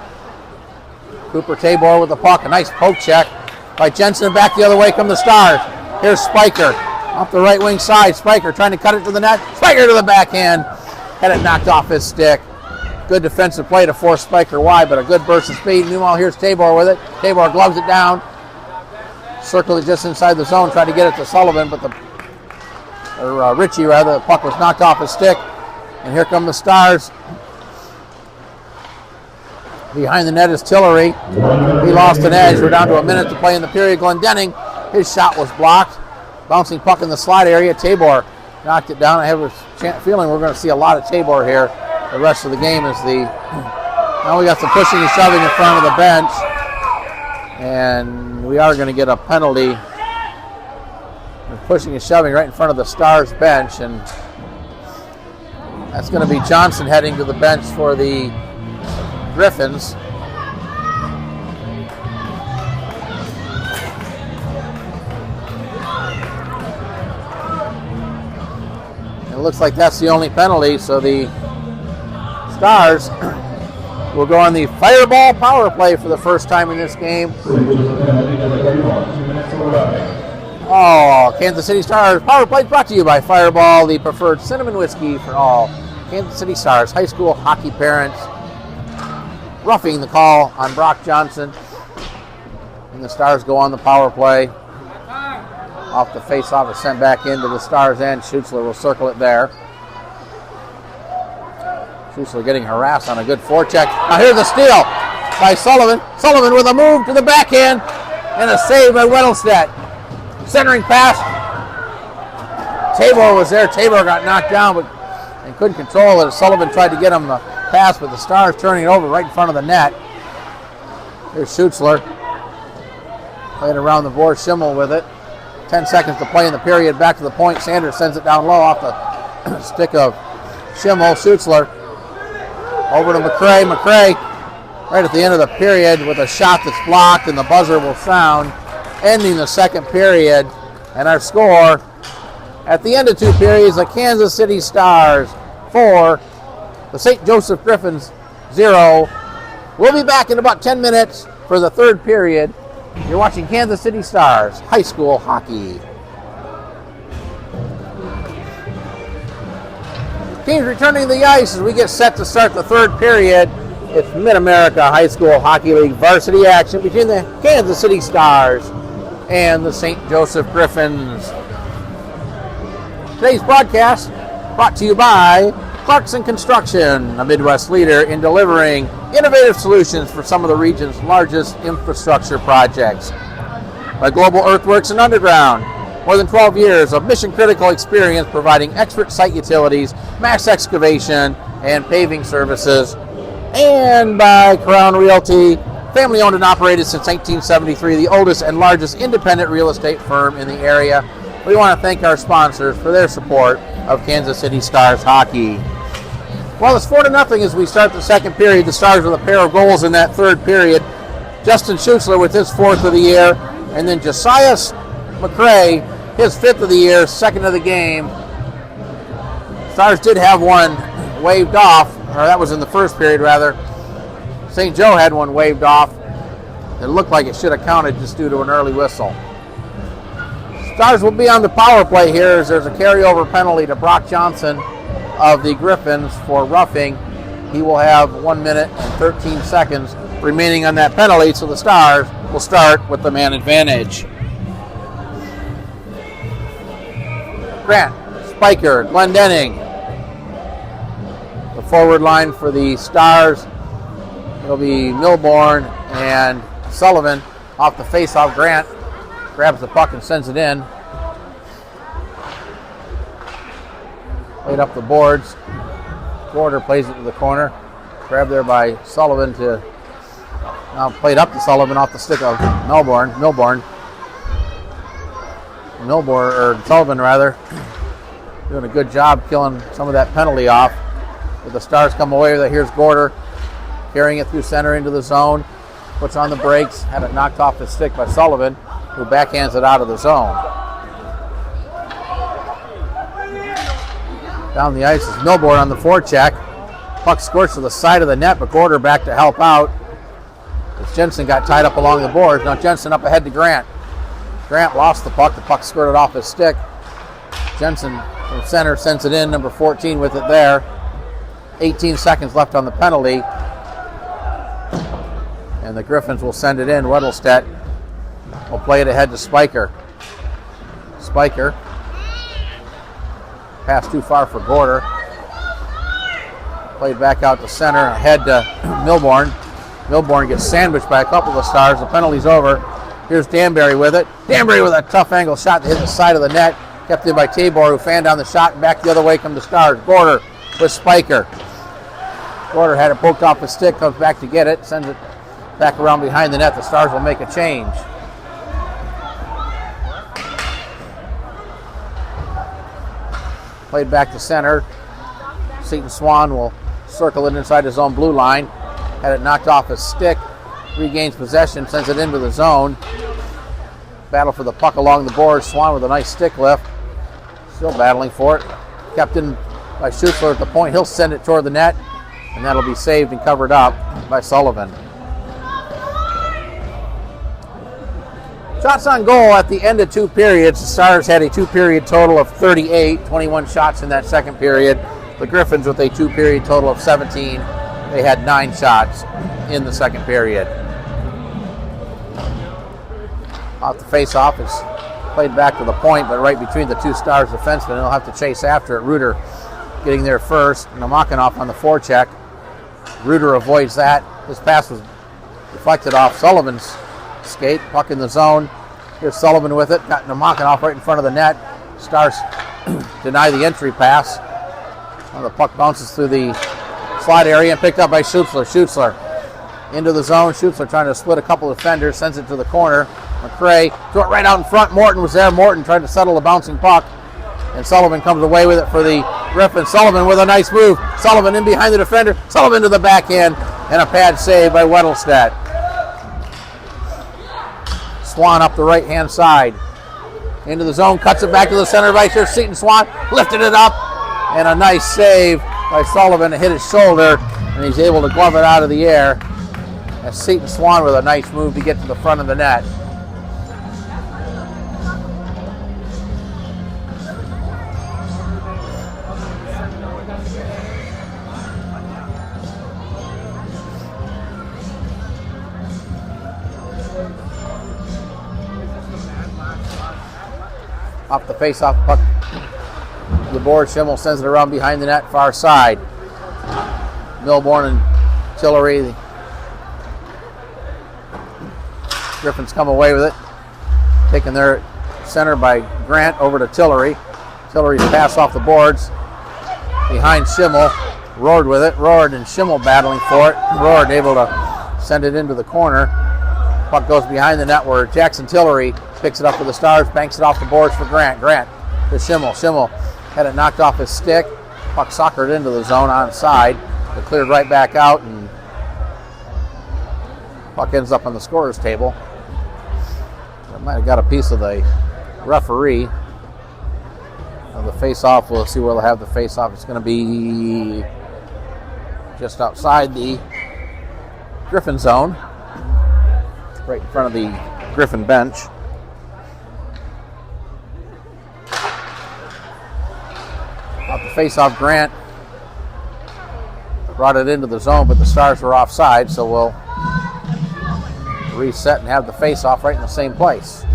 [SPEAKER 1] Cooper Tabor with the puck, a nice poke check by Jensen. Back the other way come the Stars. Here's Spiker off the right wing side. Spiker trying to cut it to the net. Spiker to the backhand. Had it knocked off his stick. Good defensive play to force Spiker wide, but a good burst of speed. Meanwhile, here's Tabor with it. Tabor gloves it down. Circled it just inside the zone, tried to get it to Sullivan, but Richie rather, the puck was knocked off his stick. And here come the Stars. Behind the net is Tillery. He lost an edge. We're down to a minute to play in the period. Glendenning, his shot was blocked. Bouncing puck in the slot area. Tabor knocked it down. I have a feeling we're going to see a lot of Tabor here. The rest of the game is now we got some pushing and shoving in front of the bench. And we are going to get a penalty. We're pushing and shoving right in front of the Stars bench. And that's going to be Johnson heading to the bench for the Griffons. It looks like that's the only penalty, so the Stars will go on the fireball power play for the first time in this game. Oh, Kansas City Stars power play brought to you by Fireball, the preferred cinnamon whiskey for all Kansas City Stars high school hockey parents. Roughing the call on Brock Johnson. And the Stars go on the power play. Off the face-off is sent back into the Stars end. Schutzler will circle it there. Schutzler getting harassed on a good forecheck. Now here's a steal by Sullivan. Sullivan with a move to the backhand and a save by Weddlestedt. Centering pass. Tabor was there. Tabor got knocked down and couldn't control it. Sullivan tried to get him the pass, but the Stars turning it over right in front of the net. Here's Schutzler. Playing around the board. Schimmel with it. 10 seconds to play in the period. Back to the point. Sanders sends it down low off the stick of Schimmel. Schutzler over to McCray. McCray right at the end of the period with a shot that's blocked, and the buzzer will sound, ending the second period. And our score at the end of two periods, the Kansas City Stars 4, the St. Joseph Griffons 0. We'll be back in about 10 minutes for the third period. You're watching Kansas City Stars high school hockey. Teams returning to the ice as we get set to start the third period. It's Mid-America High School Hockey League varsity action between the Kansas City Stars and the St. Joseph Griffons. Today's broadcast brought to you by Clarkson Construction, a Midwest leader in delivering innovative solutions for some of the region's largest infrastructure projects. By Global Earthworks and Underground, more than 12 years of mission-critical experience providing expert site utilities, mass excavation, and paving services. And by Crown Realty, family-owned and operated since 1973, the oldest and largest independent real estate firm in the area. We want to thank our sponsors for their support of Kansas City Stars hockey. Well, it's 4-0 as we start the second period. The Stars with a pair of goals in that third period. Justin Schutzler with his fourth of the year, and then Josiah McCray, his fifth of the year, second of the game. Stars did have one waved off, or that was in the first period rather. St. Joe had one waved off. It looked like it should have counted just due to an early whistle. Stars will be on the power play here as there's a carryover penalty to Brock Johnson of the Griffons for roughing. He will have 1 minute and 13 seconds remaining on that penalty, so the Stars will start with the man advantage. Grant, Spiker, Glendenning. The forward line for the Stars, it'll be Milborn and Sullivan. Off the face-off, Grant grabs the puck and sends it in. Played up the boards. Gorder plays it to the corner. Grabbed there by Sullivan to now played up to Sullivan off the stick of Sullivan rather, doing a good job killing some of that penalty off. But the Stars come away with it. Here's Gorder carrying it through center into the zone. Puts on the brakes. Had it knocked off his stick by Sullivan, who backhands it out of the zone. Down the ice is Milborn on the forecheck. Puck squirts to the side of the net, but Gorder back to help out. As Jensen got tied up along the boards. Now Jensen up ahead to Grant. Grant lost the puck. The puck squirted off his stick. Jensen from center sends it in. Number 14 with it there. 18 seconds left on the penalty. And the Griffons will send it in. Weddlestedt will play it ahead to Spiker. Spiker. Pass too far for Gorder. Played back out to center. Ahead to Milborn. Milborn gets sandwiched by a couple of the Stars. The penalty's over. Here's Danbury with it. Danbury with a tough angle shot to hit the side of the net. Kept in by Tabor, who fanned down the shot, and back the other way come the Stars. Gorder with Spiker. Gorder had it poked off his stick, comes back to get it, sends it back around behind the net. The Stars will make a change. Played back to center. Seton Swan will circle it inside his own blue line. Had it knocked off his stick. Regains possession, sends it into the zone. Battle for the puck along the board. Swan with a nice stick lift. Still battling for it. Kept in by Schutzler at the point. He'll send it toward the net, and that'll be saved and covered up by Sullivan. Shots on goal at the end of two periods. The Stars had a two-period total of 38, 21 shots in that second period. The Griffons with a two-period total of 17. They had 9 shots in the second period. Off the face-off, it's played back to the point, but right between the two Stars defensemen. They'll have to chase after it. Reuter getting there first. Namakanov on the forecheck. Reuter avoids that. His pass was deflected off Sullivan's skate. Puck in the zone. Here's Sullivan with it. Got Namakanov right in front of the net. Stars deny the entry pass. The puck bounces through the slot area and picked up by Schutzler. Schutzler into the zone. Schutzler trying to split a couple of defenders. Sends it to the corner. McCray threw it right out in front. Morton was there. Morton tried to settle the bouncing puck. And Sullivan comes away with it for the Griffins. Sullivan with a nice move. Sullivan in behind the defender. Sullivan to the backhand. And a pad save by Weddlestedt. Swan up the right-hand side. Into the zone. Cuts it back to the center right here. Seton Swan lifted it up. And a nice save by Sullivan to hit his shoulder. And he's able to glove it out of the air. And Seton Swan with a nice move to get to the front of the net. Off the face-off puck. The board, Schimmel sends it around behind the net, far side. Milborn and Tillery. The Griffins come away with it. Taking their center by Grant over to Tillery. Tillery's pass off the boards. Behind Schimmel. Roared with it. Roared and Schimmel battling for it. Roared able to send it into the corner. Puck goes behind the net where Jackson Tillery picks it up for the Stars, banks it off the boards for Grant. Grant to Schimmel. Schimmel had it knocked off his stick. Puck soccered into the zone onside. It cleared right back out, and puck ends up on the scorer's table. It might have got a piece of the referee. The face-off, we'll see where they'll have the face-off. It's going to be just outside the Griffin zone, right in front of the Griffin bench. Off the face-off, Grant brought it into the zone, but the Stars were offside, so we'll reset and have the face-off right in the same place.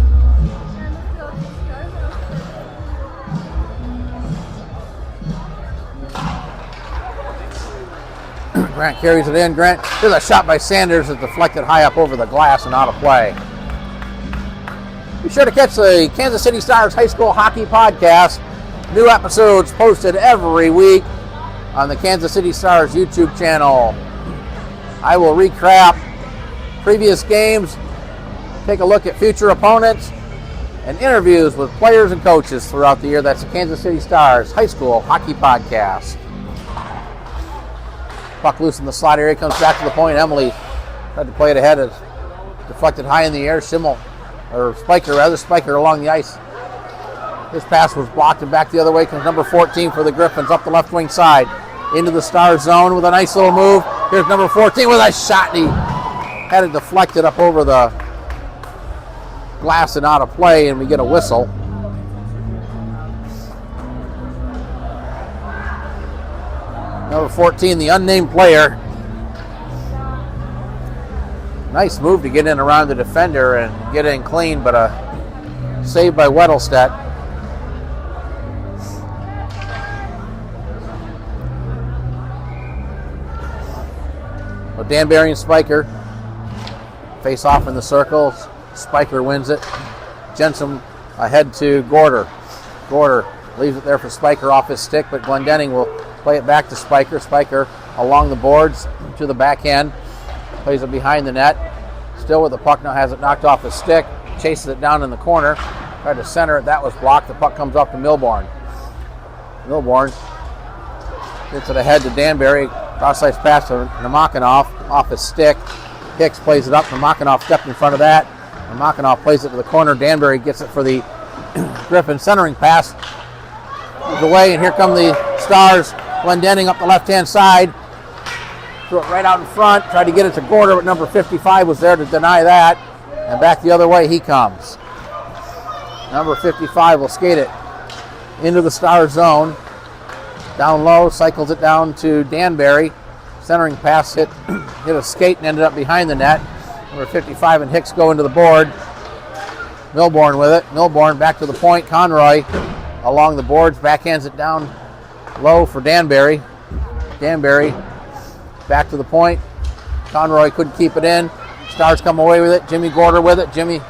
[SPEAKER 1] Grant carries it in. Grant, there's a shot by Sanders that's deflected high up over the glass and out of play. Be sure to catch the Kansas City Stars High School Hockey Podcast. New episodes posted every week on the Kansas City Stars YouTube channel. I will recap previous games, take a look at future opponents, and interviews with players and coaches throughout the year. That's the Kansas City Stars High School Hockey Podcast. Puck loose in the slot area, comes back to the point. Emily tried to play it ahead. It's deflected high in the air. Spiker along the ice. His pass was blocked and back the other way comes number 14 for the Griffons up the left wing side. Into the Stars zone with a nice little move. Here's number 14 with a shot. And he had it deflected up over the glass and out of play, and we get a whistle. Number 14, the unnamed player. Nice move to get in around the defender and get in clean, but a save by Weddlestedt. Well, Danbury and Spiker face off in the circles. Spiker wins it. Jensen ahead to Gorder. Gorder leaves it there for Spiker off his stick, but Glendenning will play it back to Spiker. Spiker along the boards to the backhand. Plays it behind the net. Still with the puck, now has it knocked off his stick. Chases it down in the corner. Tried to center it. That was blocked. The puck comes up to Milborn. Milborn gets it ahead to Danbury. Cross-ice pass to Namakanov off his stick. Hicks plays it up. Namakanov stepped in front of that. Namakanov plays it to the corner. Danbury gets it for the Griffin centering pass. Moves away, and here come the Stars. Glendenning up the left-hand side. Threw it right out in front. Tried to get it to Gorder, but number 55 was there to deny that. And back the other way he comes. Number 55 will skate it into the Stars zone. Down low, cycles it down to Danbury. Centering pass hit a skate and ended up behind the net. Number 55 and Hicks go into the board. Milborn with it. Milborn back to the point. Conroy along the boards, backhands it down low for Danbury. Danbury back to the point. Conroy couldn't keep it in. Stars come away with it. Jimmy Gorder with it. Jimmy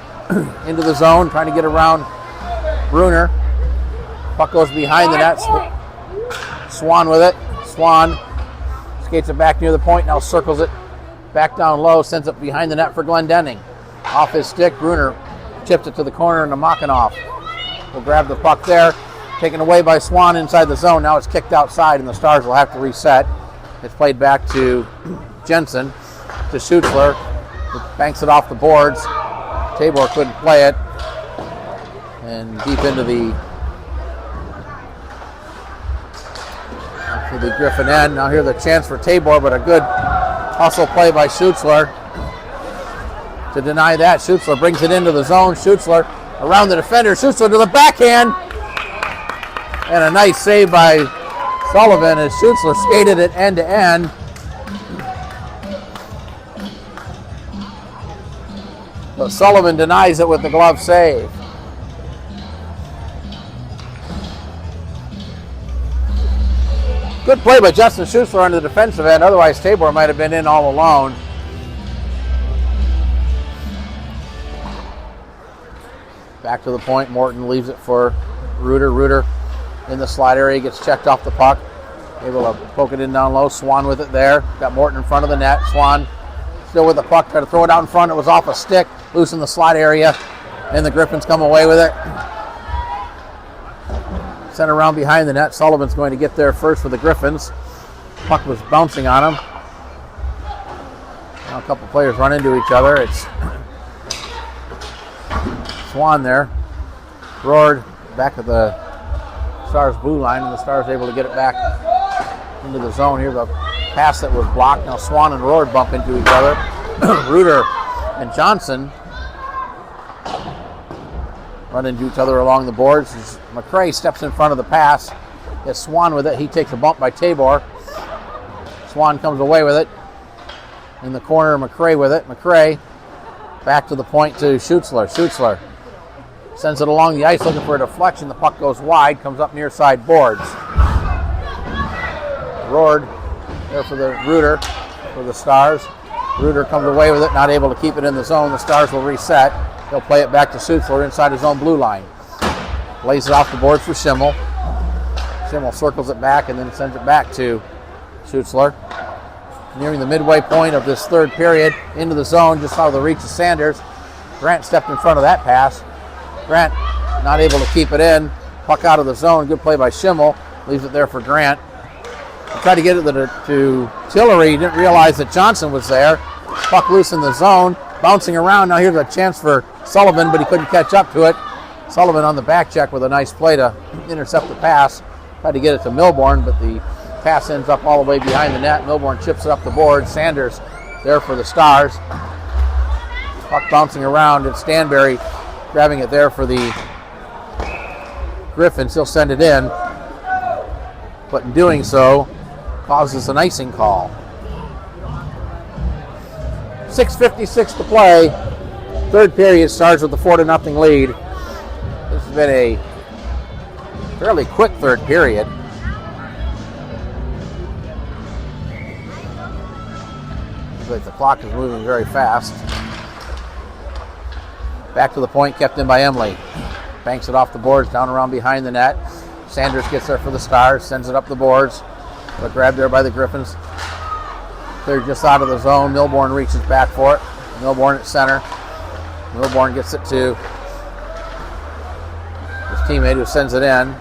[SPEAKER 1] into the zone, trying to get around Bruner. Puck goes behind the net. Swan with it. Swan skates it back near the point, now circles it back down low, sends it behind the net for Glendenning. Off his stick, Bruner chips it to the corner, and Namakanov will grab the puck there. Taken away by Swan inside the zone. Now it's kicked outside, and the Stars will have to reset. It's played back to Jensen, to Schutzler, who banks it off the boards. Tabor couldn't play it. And deep into the Griffin end. Now here's the chance for Tabor, but a good hustle play by Schutzler to deny that. Schutzler brings it into the zone. Schutzler around the defender. Schutzler to the backhand. And a nice save by Sullivan as Schutzler skated it end to end. But Sullivan denies it with the glove save. Good play by Justin Schutzler on the defensive end. Otherwise, Tabor might have been in all alone. Back to the point. Morton leaves it for Reuter. Reuter in the slide area, gets checked off the puck. Able to poke it in down low. Swan with it there. Got Morton in front of the net. Swan still with the puck. Tried to throw it out in front. It was off a stick. Loose in the slide area. And the Griffins come away with it. Sent around behind the net. Sullivan's going to get there first for the Griffins. Puck was bouncing on him. Now a couple players run into each other. It's Swan there. Roared back at the Stars blue line, and the Stars able to get it back into the zone here. The pass that was blocked. Now Swan and Roared bump into each other. Reuter and Johnson run into each other along the boards. As McCray steps in front of the pass. Gets Swan with it. He takes a bump by Tabor. Swan comes away with it. In the corner, McCray with it. McCray Back to the point to Schutzler. Schutzler sends it along the ice looking for a deflection. The puck goes wide, comes up near side boards. Roard there for the Reuter for the Stars. Reuter comes away with it, not able to keep it in the zone. The Stars will reset. He'll play it back to Schutzler inside his own blue line. Lays it off the boards for Schimmel. Schimmel circles it back and then sends it back to Schutzler. Nearing the midway point of this third period, into the zone, just out of the reach of Sanders. Grant stepped in front of that pass. Grant not able to keep it in. Puck out of the zone. Good play by Schimmel. Leaves it there for Grant. He tried to get it to Tillery. He didn't realize that Johnson was there. Puck loose in the zone. Bouncing around. Now here's a chance for Sullivan, but he couldn't catch up to it. Sullivan on the back check with a nice play to intercept the pass. Tried to get it to Milbourne, but the pass ends up all the way behind the net. Milbourne chips it up the board. Sanders there for the Stars. Puck bouncing around, and Stanberry grabbing it there for the Griffons. He'll send it in, but in doing so, causes an icing call. 6:56 to play. Third period starts with the 4-0 lead. This has been a fairly quick third period. Looks like the clock is moving very fast. Back to the point, kept in by Emily. Banks it off the boards, down around behind the net. Sanders gets there for the Stars, sends it up the boards. But grabbed there by the Griffons. They're just out of the zone. Milbourne reaches back for it. Milbourne at center. Milbourne gets it to his teammate who sends it in.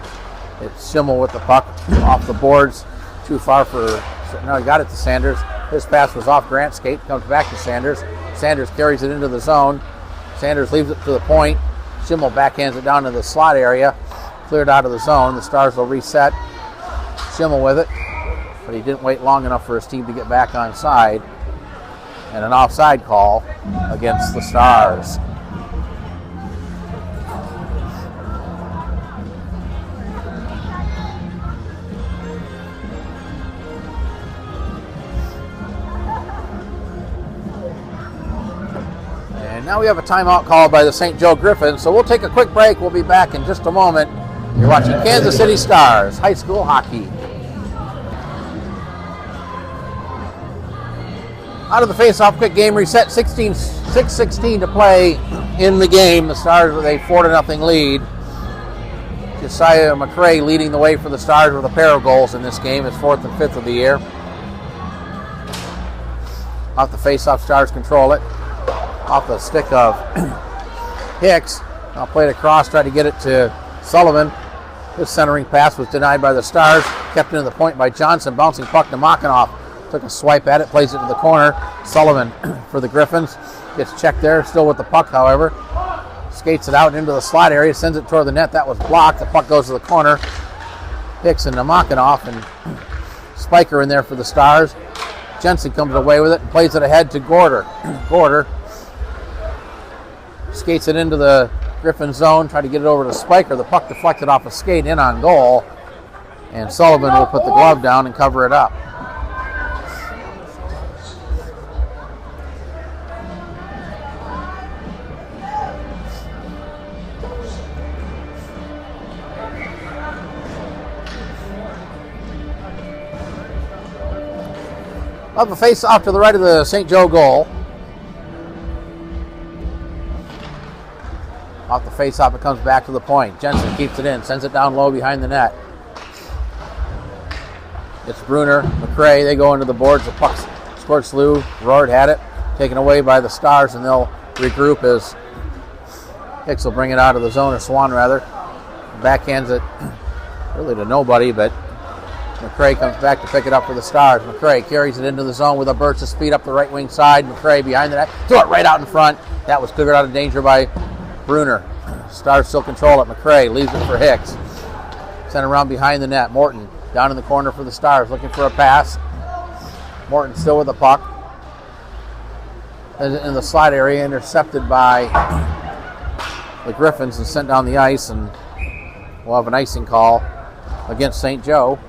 [SPEAKER 1] It's Schimmel with the puck off the boards. Too far for... No, he got it to Sanders. His pass was off Grant's skate. Comes back to Sanders. Sanders carries it into the zone. Sanders leaves it to the point. Schimmel backhands it down to the slot area. Cleared out of the zone. The Stars will reset. Schimmel with it. But he didn't wait long enough for his team to get back on side. And an offside call against the Stars. And now we have a timeout called by the St. Joe Griffons. So we'll take a quick break. We'll be back in just a moment. You're watching Kansas City Stars High School Hockey. Out of the face-off, quick game reset. 6:16 to play in the game. The Stars with a 4-0 lead. Josiah McCrae leading the way for the Stars with a pair of goals in this game. His 4th and 5th of the year. Off the face-off, Stars control it. Off the stick of Hicks. Now played across, tried to get it to Sullivan. His centering pass was denied by the Stars. Kept into the point by Johnson. Bouncing puck to Makhanoff. Took a swipe at it, plays it to the corner. Sullivan for the Griffons. Gets checked there, still with the puck, however. Skates it out into the slot area, sends it toward the net. That was blocked. The puck goes to the corner. Hicks and Makhanoff, and Spiker in there for the Stars. Jensen comes away with it and plays it ahead to Gorder. Gorder skates it into the Griffin zone, tried to get it over to Spiker. The puck deflected off a skate in on goal, and Sullivan will put the glove down and cover it up. Of a face off to the right of the St. Joe goal. Off the face off, it comes back to the point. Jensen keeps it in, sends it down low behind the net. It's Bruner, McCrae, they go into the boards. The puck scored slew. Roard had it, taken away by the Stars, and they'll regroup as Hicks will bring it out of the zone, or Swan rather. Backhands it really to nobody, but McCrae comes back to pick it up for the Stars. McCrae carries it into the zone with a burst of speed up the right wing side. McCrae behind the net. Throw it right out in front. That was cleared out of danger by Bruner. Stars still control it. McCrae leaves it for Hicks. Sent around behind the net. Morton down in the corner for the Stars looking for a pass. Morton still with the puck. In the slot area, intercepted by the Griffons and sent down the ice, and we'll have an icing call against St. Joe.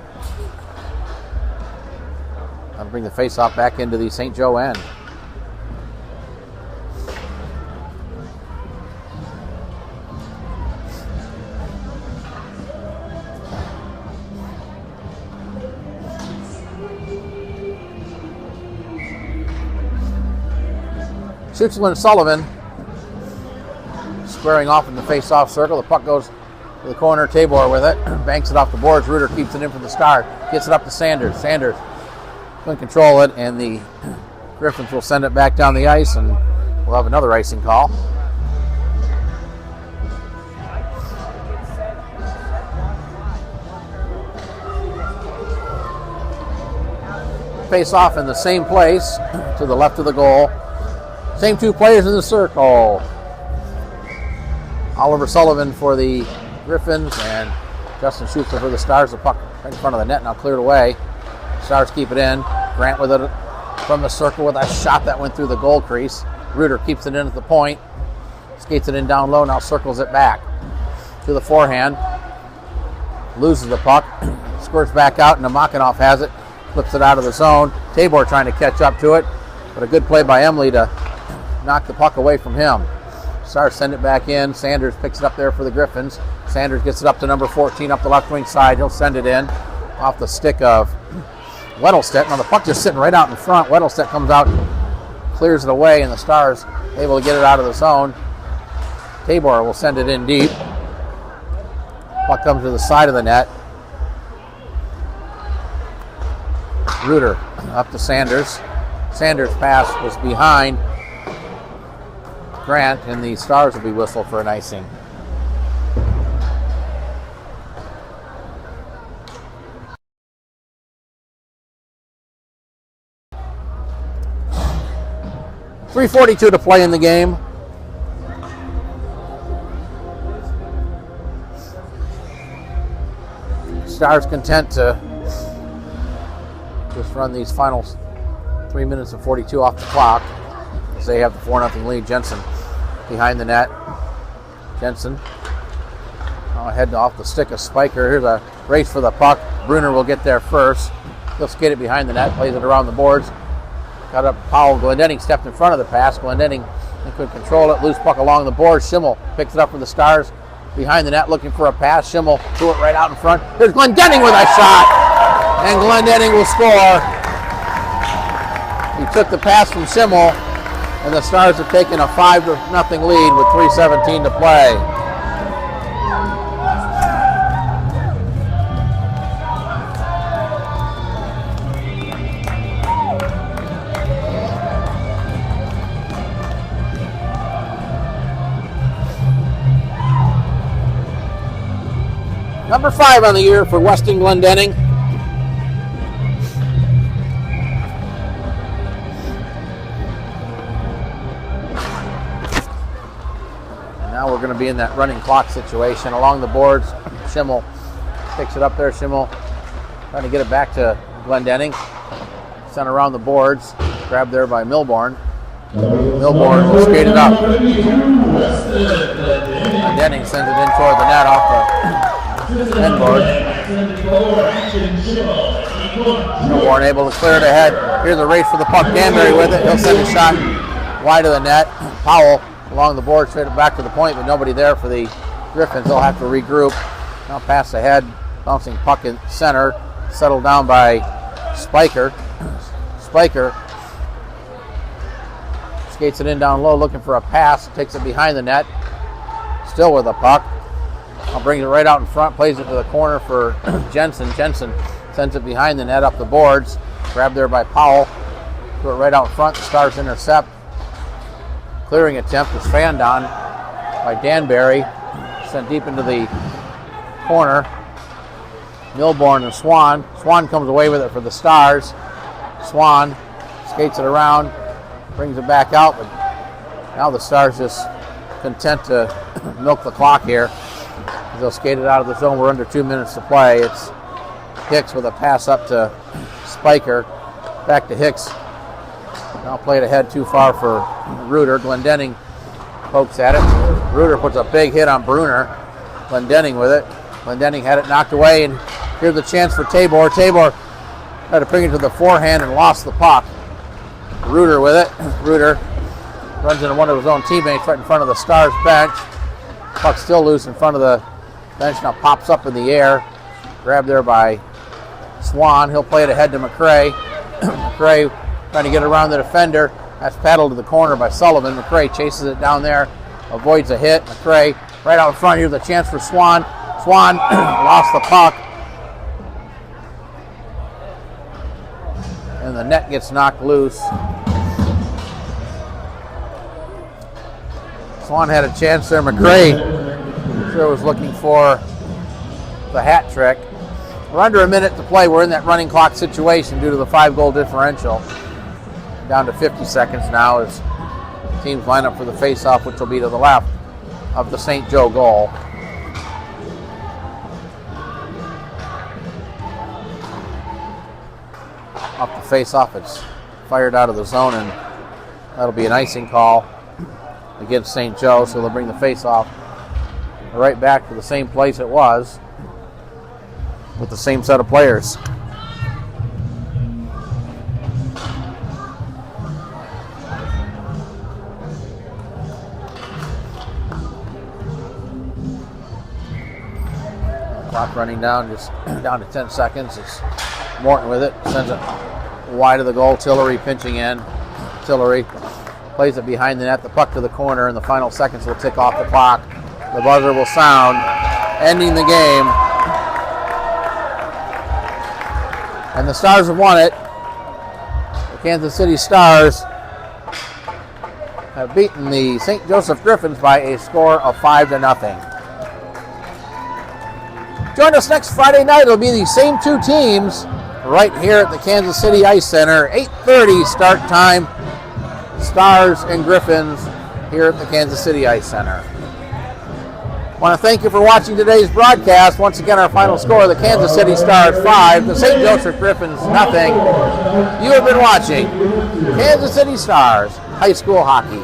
[SPEAKER 1] That'll bring the face-off back into the St. Joe end. Schutzler and Sullivan squaring off in the face-off circle. The puck goes to the corner. Tabor with it. Banks it off the boards. Reuter keeps it in for the Stars. Gets it up to Sanders. Sanders couldn't control it, and the Griffons will send it back down the ice, and we'll have another icing call. Face off in the same place to the left of the goal. Same two players in the circle. Oliver Sullivan for the Griffons and Justin Schutzler for the Stars. The puck right in front of the net, now cleared away. Stars keep it in. Grant with it from the circle with a shot that went through the goal crease. Reuter keeps it in at the point. Skates it in down low, now circles it back to the forehand. Loses the puck. Squirts back out, and Namakanov has it. Flips it out of the zone. Tabor trying to catch up to it, but a good play by Emily to knock the puck away from him. Stars send it back in. Sanders picks it up there for the Griffons. Sanders gets it up to number 14 up the left wing side. He'll send it in off the stick of Weddlestedt. Now the puck just sitting right out in front. Weddlestedt comes out, clears it away, and the Stars able to get it out of the zone. Tabor will send it in deep. Puck comes to the side of the net. Reuter up to Sanders. Sanders' pass was behind Grant, and the Stars will be whistled for an icing. .342 to play in the game. Stars content to just run these final 3 minutes and 42 off the clock as they have the 4-0 lead. Jensen behind the net. Jensen ahead off the stick of Spiker. Here's a race for the puck. Bruner will get there first. He'll skate it behind the net, plays it around the boards. Got up Powell. Glendenning stepped in front of the pass. Glendenning couldn't control it. Loose puck along the boards. Schimmel picks it up for the Stars behind the net looking for a pass. Schimmel threw it right out in front. Here's Glendenning with a shot. And Glendenning will score. He took the pass from Schimmel, and the Stars have taken a 5-0 lead with 3:17 to play. Number 5 on the year for Weston Glendenning. Now we're going to be in that running clock situation along the boards. Schimmel picks it up there. Schimmel trying to get it back to Glendenning. Sent around the boards. Grabbed there by Milborn. Milborn will skate it up. Glendenning sends it in toward the net off the end board. Milborn able to clear it ahead. Here's a race for the puck. Danbury with it. He'll send a shot wide of the net. Powell along the board, straight back to the point, but nobody there for the Griffons. They'll have to regroup. Now pass ahead, bouncing puck in center, settled down by Spiker. Spiker skates it in down low, looking for a pass, takes it behind the net, still with the puck. Now brings it right out in front, plays it to the corner for Jensen. Jensen sends it behind the net up the boards, grabbed there by Powell, threw it right out in front. The Stars intercept. Clearing attempt is fanned on by Danbury. Sent deep into the corner. Milborn and Swan. Swan comes away with it for the Stars. Swan skates it around, brings it back out, but now the Stars just content to milk the clock here. They'll skate it out of the zone. We're under 2 minutes to play. It's Hicks with a pass up to Spiker. Back to Hicks. Now played ahead too far for Reuter. Glendenning pokes at it. Reuter puts a big hit on Bruner. Glendenning with it. Glendenning had it knocked away, and here's the chance for Tabor. Tabor had to bring it to the forehand and lost the puck. Reuter with it. Reuter runs into one of his own teammates right in front of the Stars bench. Puck still loose in front of the bench. Now pops up in the air. Grabbed there by Swan. He'll play it ahead to McCray. McCray trying to get around the defender. That's paddled to the corner by Sullivan. McCray chases it down there, avoids a hit. McCray right out in front. Here's a chance for Swan. Swan lost the puck. And the net gets knocked loose. Swan had a chance there. McCray sure was looking for the hat trick. We're under a minute to play. We're in that running clock situation due to the 5-goal differential. Down to 50 seconds now as teams line up for the face-off, which will be to the left of the St. Joe goal. Off the face-off, it's fired out of the zone, and that'll be an icing call against St. Joe, so they'll bring the face-off right back to the same place it was with the same set of players. Clock running down, just down to 10 seconds. It's Morton with it, sends it wide of the goal. Tillery pinching in. Tillery plays it behind the net, the puck to the corner, and the final seconds will tick off the clock. The buzzer will sound, ending the game. And the Stars have won it. The Kansas City Stars have beaten the St. Joseph Griffons by a score of 5-0. Join us next Friday night. It'll be the same two teams right here at the Kansas City Ice Center. 8:30 start time. Stars and Griffons here at the Kansas City Ice Center. I want to thank you for watching today's broadcast. Once again, our final score, the Kansas City Stars 5, the St. Joseph Griffons 0. You have been watching Kansas City Stars High School Hockey.